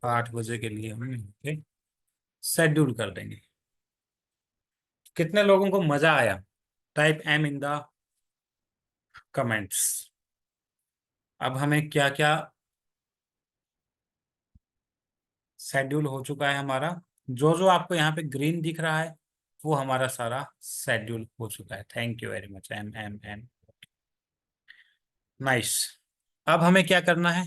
8 बजे के लिए हम शेड्यूल कर देंगे। कितने लोगों को मजा आया? Type M in the comments. अब हमें क्या क्या शेड्यूल हो चुका है हमारा, जो जो आपको यहाँ पे ग्रीन दिख रहा है वो हमारा सारा शेड्यूल हो चुका है। Thank you very much. Hmm hmm hmm nice. अब हमें क्या करना है?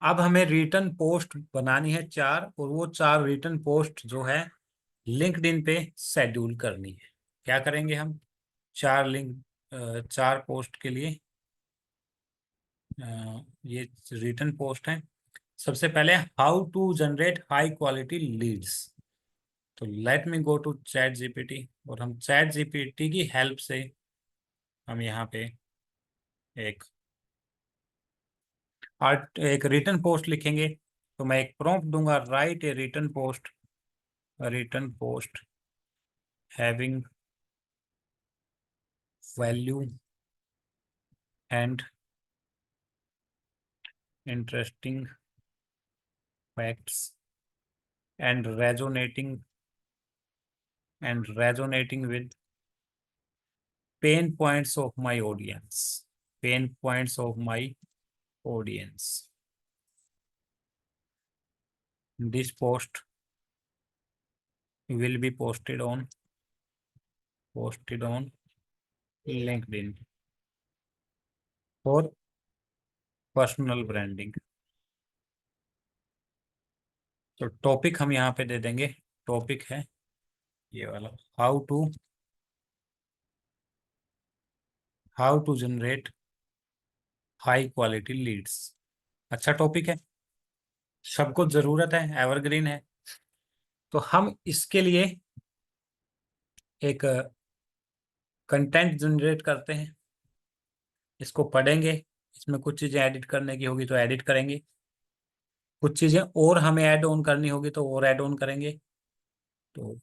अब हमें रिटर्न पोस्ट बनानी है 4, और वो 4 रिटर्न पोस्ट जो है लिंक्डइन पे शेड्यूल करनी है। क्या करेंगे हम? 4 पोस्ट के लिए ये रिटर्न पोस्ट है। सबसे पहले how to generate high quality leads. तो let me go to chat GPT, और हम चैट जीपीटी की हेल्प से हम यहाँ पे एक एक रिटर्न पोस्ट लिखेंगे। तो मैं एक प्रॉम्प्ट दूंगा, write a return post having value and interesting facts and resonating with pain points of my audience. Pain points of my audience. This post will be posted on LinkedIn for personal branding. तो topic हम यहाँ पे दे देंगे, topic है ये वाला, how to generate high quality leads. अच्छा टॉपिक है, सबको जरूरत है, एवरग्रीन है। तो हम इसके लिए एक कंटेंट जनरेट करते हैं, इसको पढ़ेंगे, इसमें कुछ चीज़ें एडिट करने की होगी तो एडिट करेंगे, कुछ चीज़ें और हमें ऐड ऑन करनी होगी तो और ऐड ऑन करेंगे। तो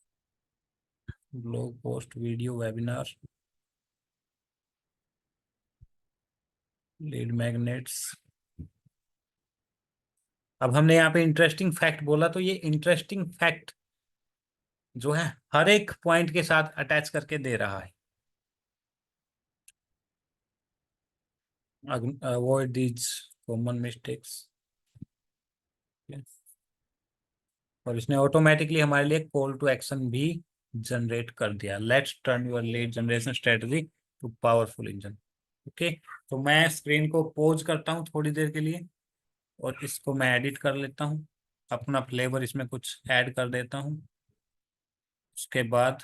blog post, video, webinar, lead magnets. अब हमने यहाँ पे इंटरेस्टिंग फैक्ट बोला, तो ये इंटरेस्टिंग फैक्ट जो है हर एक पॉइंट के साथ अटैच करके दे रहा है। Avoid these common mistakes. और इसने ऑटोमेटिकली हमारे लिए कॉल टू एक्शन भी जनरेट कर दिया। Let's turn your lead generation strategy to powerful engine. Okay, तो मैं स्क्रीन को पॉज करता हूँ थोड़ी देर के लिए और इसको मैं एडिट कर लेता हूँ, अपना फ्लेवर इसमें कुछ ऐड कर देता हूँ। उसके बाद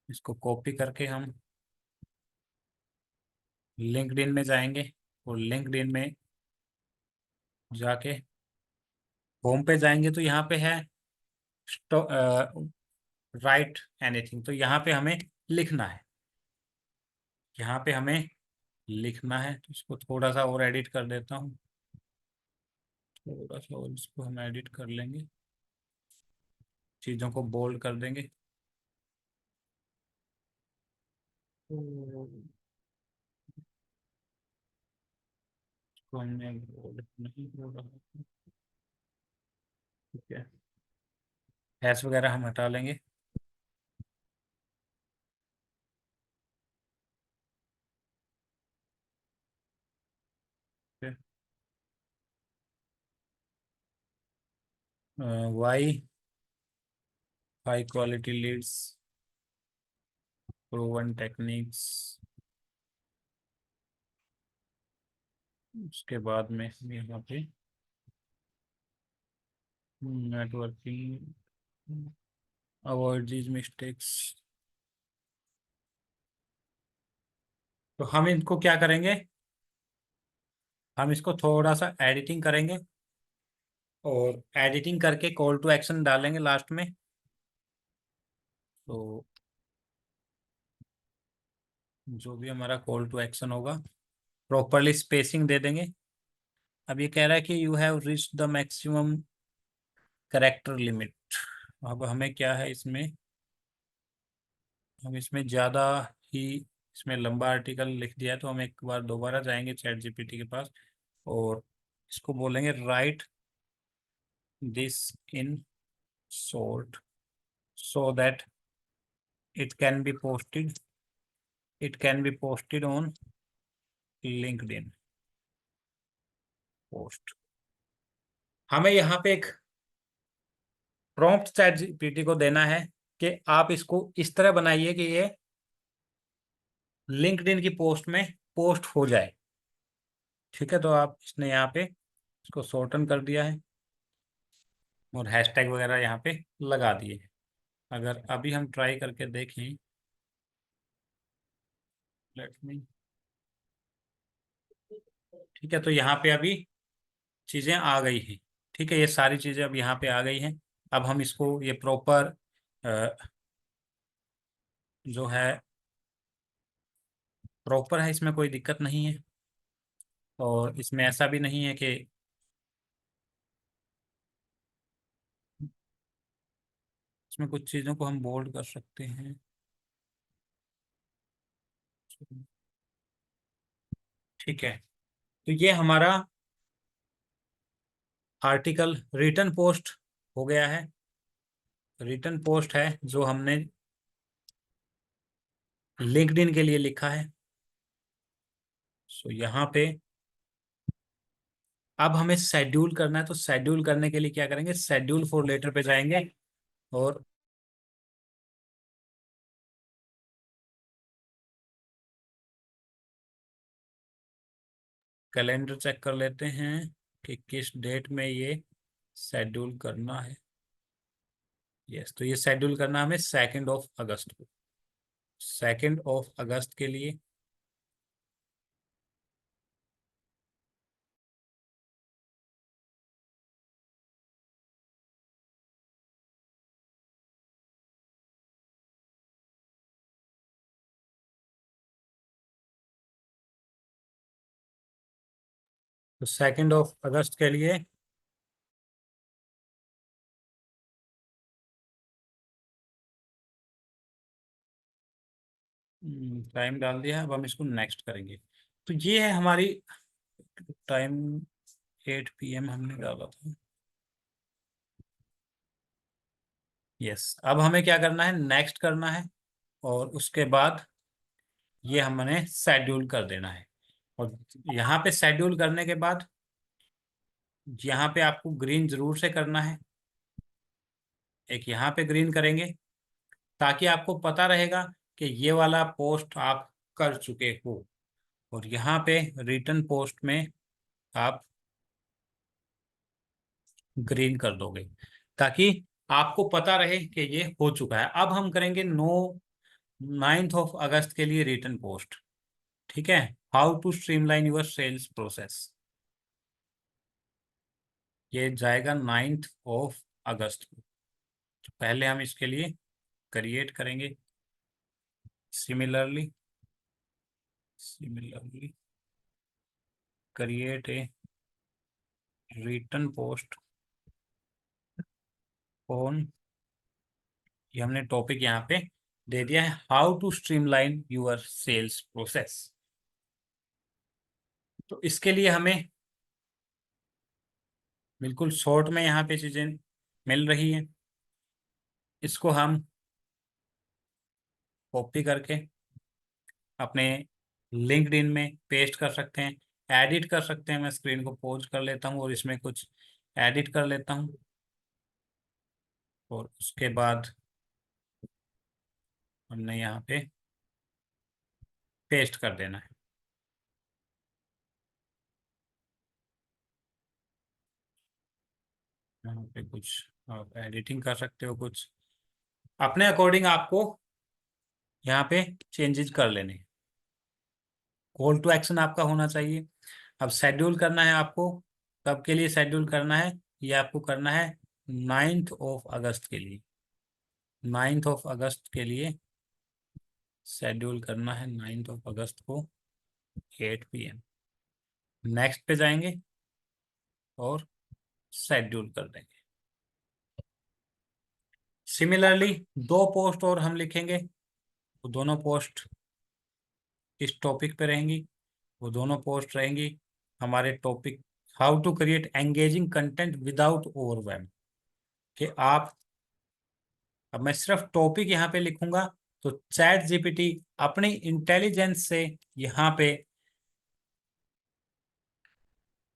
इसको कॉपी करके हम लिंक्डइन में जाएंगे और लिंक्डइन में जाके होम पे जाएंगे तो यहाँ पे है राइट एनीथिंग। तो यहाँ पे हमें लिखना है, यहाँ पे हमें लिखना है। तो इसको थोड़ा सा और एडिट कर देता हूँ, थोड़ा सा और इसको हम एडिट कर लेंगे, चीज़ों को बोल्ड कर देंगे। तो इसको हमने बोल्ड नहीं हो रहा, ठीक है, हैश वगैरह हम हटा लेंगे। Why high quality leads, proven techniques. उसके बाद में हम यहाँ पे नेटवर्किंग, अवॉइड दीज मिस्टेक्स। तो हम इनको क्या करेंगे, हम इसको थोड़ा सा एडिटिंग करेंगे और एडिटिंग करके कॉल टू एक्शन डालेंगे लास्ट में। तो जो भी हमारा कॉल टू एक्शन होगा प्रॉपरली स्पेसिंग दे देंगे। अब ये कह रहा है कि you have reach the maximum character limit. अब हमें क्या है इसमें, हम इसमें ज़्यादा ही इसमें लंबा आर्टिकल लिख दिया है, तो हम एक बार दोबारा जाएंगे चैट जीपीटी के पास और इसको बोलेंगे right this in short so that it can be posted, it can be posted on LinkedIn post. हमें यहाँ पे एक प्रॉम्प्ट चैट जीपीटी को देना है कि आप इसको इस तरह बनाइए कि ये लिंक्डइन की पोस्ट में पोस्ट हो जाए। ठीक है, तो आप इसने यहाँ पे इसको शॉर्टन कर दिया है और हैशटैग वगैरह यहाँ पे लगा दिए। अगर अभी हम ट्राई करके देखें, लेट मी, ठीक है, तो यहाँ पे अभी चीज़ें आ गई हैं। ठीक है, ये सारी चीज़ें अब यहाँ पे आ गई हैं। अब हम इसको ये प्रॉपर जो है प्रॉपर है, इसमें कोई दिक्कत नहीं है। और इसमें ऐसा भी नहीं है कि इसमें कुछ चीज़ों को हम बोल्ड कर सकते हैं। ठीक है, तो ये हमारा आर्टिकल रिटर्न पोस्ट हो गया है। रिटर्न पोस्ट है जो हमने लिंक्डइन के लिए लिखा है। सो यहाँ पे अब हमें शेड्यूल करना है, तो शेड्यूल करने के लिए क्या करेंगे, शेड्यूल फॉर लेटर पे जाएंगे और कैलेंडर चेक कर लेते हैं कि किस डेट में ये शेड्यूल करना है। यस, तो ये शेड्यूल करना हमें 2 अगस्त को। 2 अगस्त के लिए तो 2 अगस्त के लिए टाइम डाल दिया है। अब हम इसको नेक्स्ट करेंगे। तो ये है हमारी टाइम, 8 PM हमने डाला था। यस, अब हमें क्या करना है, नेक्स्ट करना है और उसके बाद ये हमने शेड्यूल कर देना है। और यहाँ पे शेड्यूल करने के बाद यहाँ पे आपको ग्रीन जरूर से करना है। एक यहाँ पे ग्रीन करेंगे ताकि आपको पता रहेगा कि ये वाला पोस्ट आप कर चुके हो। और यहाँ पे रिटर्न पोस्ट में आप ग्रीन कर दोगे ताकि आपको पता रहे कि ये हो चुका है। अब हम करेंगे 9 अगस्त के लिए रिटर्न पोस्ट। ठीक है, how to streamline your sales process, ये जाएगा 9 अगस्त को। तो पहले हम इसके लिए क्रिएट करेंगे similarly create a return post on, ये हमने टॉपिक यहाँ पे दे दिया है, how to streamline your sales process. तो इसके लिए हमें बिल्कुल शॉर्ट में यहाँ पे चीजें मिल रही हैं। इसको हम कॉपी करके अपने लिंक्डइन में पेस्ट कर सकते हैं, एडिट कर सकते हैं। मैं स्क्रीन को पॉज कर लेता हूँ और इसमें कुछ एडिट कर लेता हूँ और उसके बाद हमने यहाँ पे पेस्ट कर देना है। यहाँ पे कुछ आप एडिटिंग कर सकते हो, कुछ अपने अकॉर्डिंग आपको यहाँ पे चेंजेस कर लेने। कॉल टू एक्शन आपका होना चाहिए। अब शेड्यूल करना है आपको, कब के लिए शेड्यूल करना है, ये आपको करना है 9 अगस्त के लिए। 9 अगस्त के लिए शेड्यूल करना है, 9 अगस्त को 8 PM। नेक्स्ट पे जाएंगे और शेड्यूल कर देंगे। सिमिलरली 2 पोस्ट और हम लिखेंगे, वो दोनों पोस्ट इस टॉपिक पे रहेंगी। वो दोनों पोस्ट रहेंगी हमारे topic how to create engaging content without overwhelm. कि आप, अब मैं सिर्फ टॉपिक यहाँ पे लिखूंगा तो चैट जीपीटी अपनी इंटेलिजेंस से यहाँ पे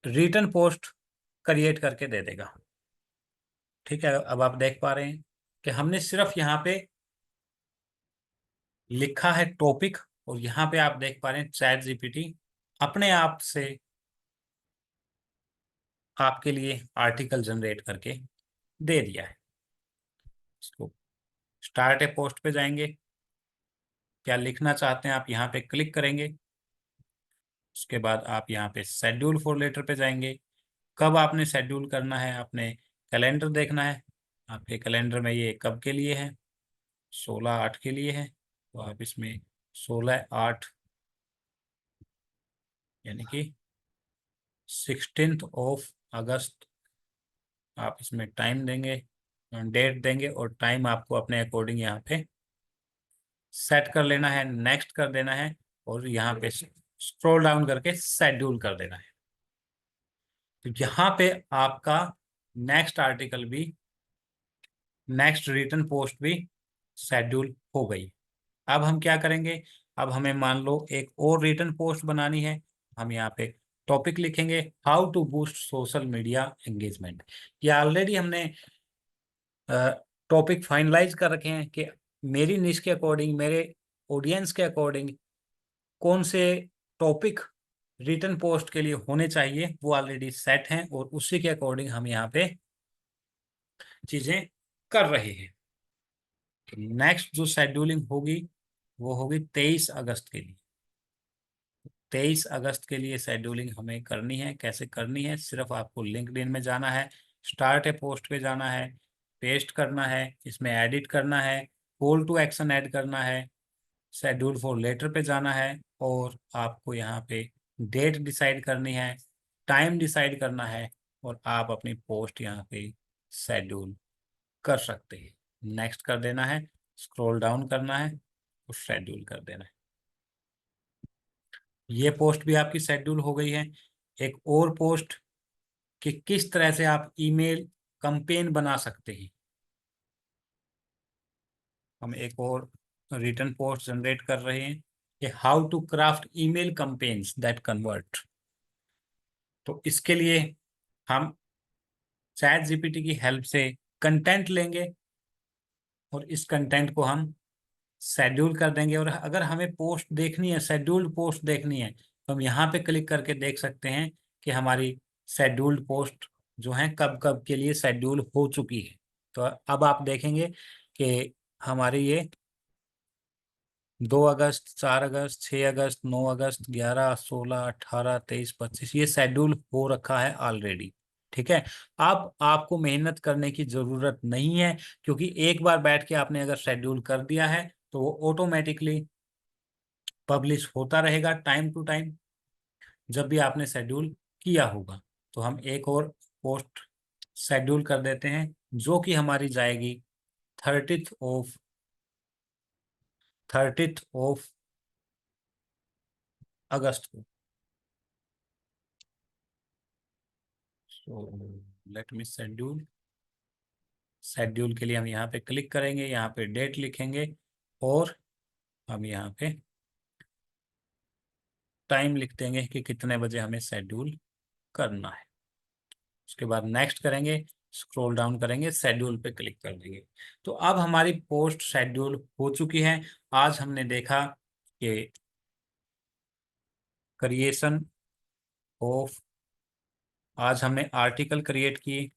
रिटर्न पोस्ट क्रिएट करके दे देगा। ठीक है, अब आप देख पा रहे हैं कि हमने सिर्फ यहाँ पे लिखा है टॉपिक और यहाँ पे आप देख पा रहे हैं चैट जीपीटी अपने आप से आपके लिए आर्टिकल जनरेट करके दे दिया है। इसको स्टार्ट ए पोस्ट पे जाएंगे, क्या लिखना चाहते हैं आप यहाँ पे क्लिक करेंगे। उसके बाद आप यहाँ पे शेड्यूल फॉर लेटर पे जाएंगे। कब आपने शेड्यूल करना है, आपने कैलेंडर देखना है। आपके कैलेंडर में ये कब के लिए है, 16/8 के लिए है। तो आप इसमें 16/8 यानी कि 16 अगस्त आप इसमें टाइम देंगे, डेट देंगे और टाइम आपको अपने अकॉर्डिंग यहाँ पे सेट कर लेना है, नेक्स्ट कर देना है और यहाँ पे स्क्रॉल डाउन करके शेड्यूल कर देना है। तो यहाँ पे आपका नेक्स्ट आर्टिकल भी, नेक्स्ट रिटर्न पोस्ट भी शेड्यूल हो गई। अब हम क्या करेंगे, अब हमें मान लो एक और रिटर्न पोस्ट बनानी है। हम यहाँ पे टॉपिक लिखेंगे how to boost social media engagement. ये ऑलरेडी हमने टॉपिक फाइनलाइज कर रखे हैं कि मेरी निश के अकॉर्डिंग, मेरे ऑडियंस के अकॉर्डिंग कौन से टॉपिक रिटर्न पोस्ट के लिए होने चाहिए, वो ऑलरेडी सेट हैं और उसी के अकॉर्डिंग हम यहाँ पे चीजें कर रहे हैं। नेक्स्ट जो शेड्यूलिंग होगी वो होगी 23 अगस्त के लिए। 23 अगस्त के लिए शेड्यूलिंग हमें करनी है। कैसे करनी है? सिर्फ आपको लिंक्डइन में जाना है, स्टार्ट ए पोस्ट पे जाना है, पेस्ट करना है, इसमें एडिट करना है, कॉल टू एक्शन ऐड करना है, शेड्यूल फॉर लेटर पे जाना है और आपको यहाँ पे डेट डिसाइड करनी है, टाइम डिसाइड करना है और आप अपनी पोस्ट यहाँ पे शेड्यूल कर सकते हैं। नेक्स्ट कर देना है, स्क्रॉल डाउन करना है और शेड्यूल कर देना है। ये पोस्ट भी आपकी शेड्यूल हो गई है। एक और पोस्ट कि किस तरह से आप ईमेल कैंपेन बना सकते हैं। हम एक और रिटर्न पोस्ट जनरेट कर रहे हैं कि how to craft email campaigns that convert. तो इसके लिए हम चैट जीपीटी की हेल्प से कंटेंट लेंगे और इस कंटेंट को हम शेड्यूल कर देंगे। और अगर हमें पोस्ट देखनी है, शेड्यूल्ड पोस्ट देखनी है, तो हम यहाँ पे क्लिक करके देख सकते हैं कि हमारी शेड्यूल्ड पोस्ट जो है कब कब के लिए शेड्यूल हो चुकी है। तो अब आप देखेंगे कि हमारी ये 2 अगस्त, 4 अगस्त, 6 अगस्त, 9 अगस्त, 11, 16, 18, 23, 25 ये शेड्यूल हो रखा है ऑलरेडी। ठीक है, अब आपको मेहनत करने की जरूरत नहीं है, क्योंकि एक बार बैठ के आपने अगर शेड्यूल कर दिया है तो वो ऑटोमेटिकली पब्लिश होता रहेगा टाइम टू टाइम जब भी आपने शेड्यूल किया होगा। तो हम एक और पोस्ट शेड्यूल कर देते हैं जो कि हमारी जाएगी 30th ऑफ अगस्त को। सो लेट मी शेड्यूल। शेड्यूल के लिए हम यहाँ पे क्लिक करेंगे, यहाँ पे डेट लिखेंगे और हम यहाँ पे टाइम लिख देंगे कि कितने बजे हमें शेड्यूल करना है। उसके बाद नेक्स्ट करेंगे, स्क्रॉल डाउन करेंगे, शेड्यूल पे क्लिक कर देंगे। तो अब हमारी पोस्ट शेड्यूल हो चुकी है। आज हमने देखा कि क्रिएशन ऑफ, आज हमने आर्टिकल क्रिएट की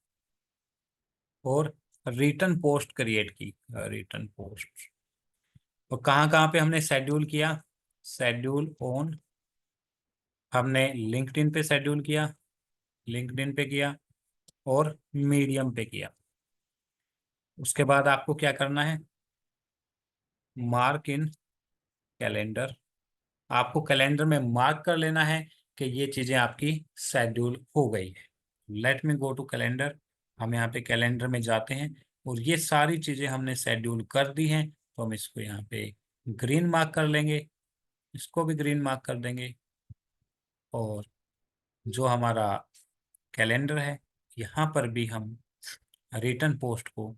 और रिटर्न पोस्ट क्रिएट की। रिटर्न पोस्ट और कहाँ कहाँ पे हमने शेड्यूल किया? शेड्यूल ऑन, हमने लिंक्डइन पे शेड्यूल किया, लिंक्डइन पे किया और मीडियम पे किया। उसके बाद आपको क्या करना है? Mark in calendar. आपको कैलेंडर में मार्क कर लेना है कि ये चीज़ें आपकी शेड्यूल हो गई है। Let me go to calendar. हम यहाँ पे कैलेंडर में जाते हैं और ये सारी चीज़ें हमने शेड्यूल कर दी हैं, तो हम इसको यहाँ पे ग्रीन मार्क कर लेंगे, इसको भी ग्रीन मार्क कर देंगे और जो हमारा कैलेंडर है यहाँ पर भी हम रिटर्न पोस्ट को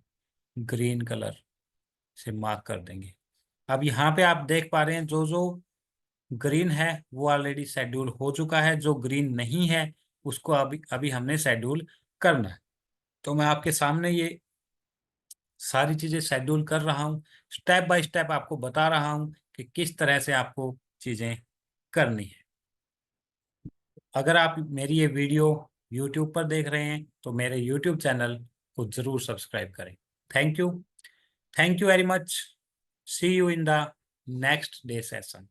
ग्रीन कलर से मार्क कर देंगे। अब यहाँ पे आप देख पा रहे हैं जो जो ग्रीन है वो ऑलरेडी शेड्यूल हो चुका है, जो ग्रीन नहीं है उसको अभी अभी हमने शेड्यूल करना है। तो मैं आपके सामने ये सारी चीजें शेड्यूल कर रहा हूँ, स्टेप बाय स्टेप आपको बता रहा हूँ कि किस तरह से आपको चीजें करनी है। अगर आप मेरी ये वीडियो यूट्यूब पर देख रहे हैं तो मेरे यूट्यूब चैनल को जरूर सब्सक्राइब करें। Thank you, thank you very much. See you in the next day session.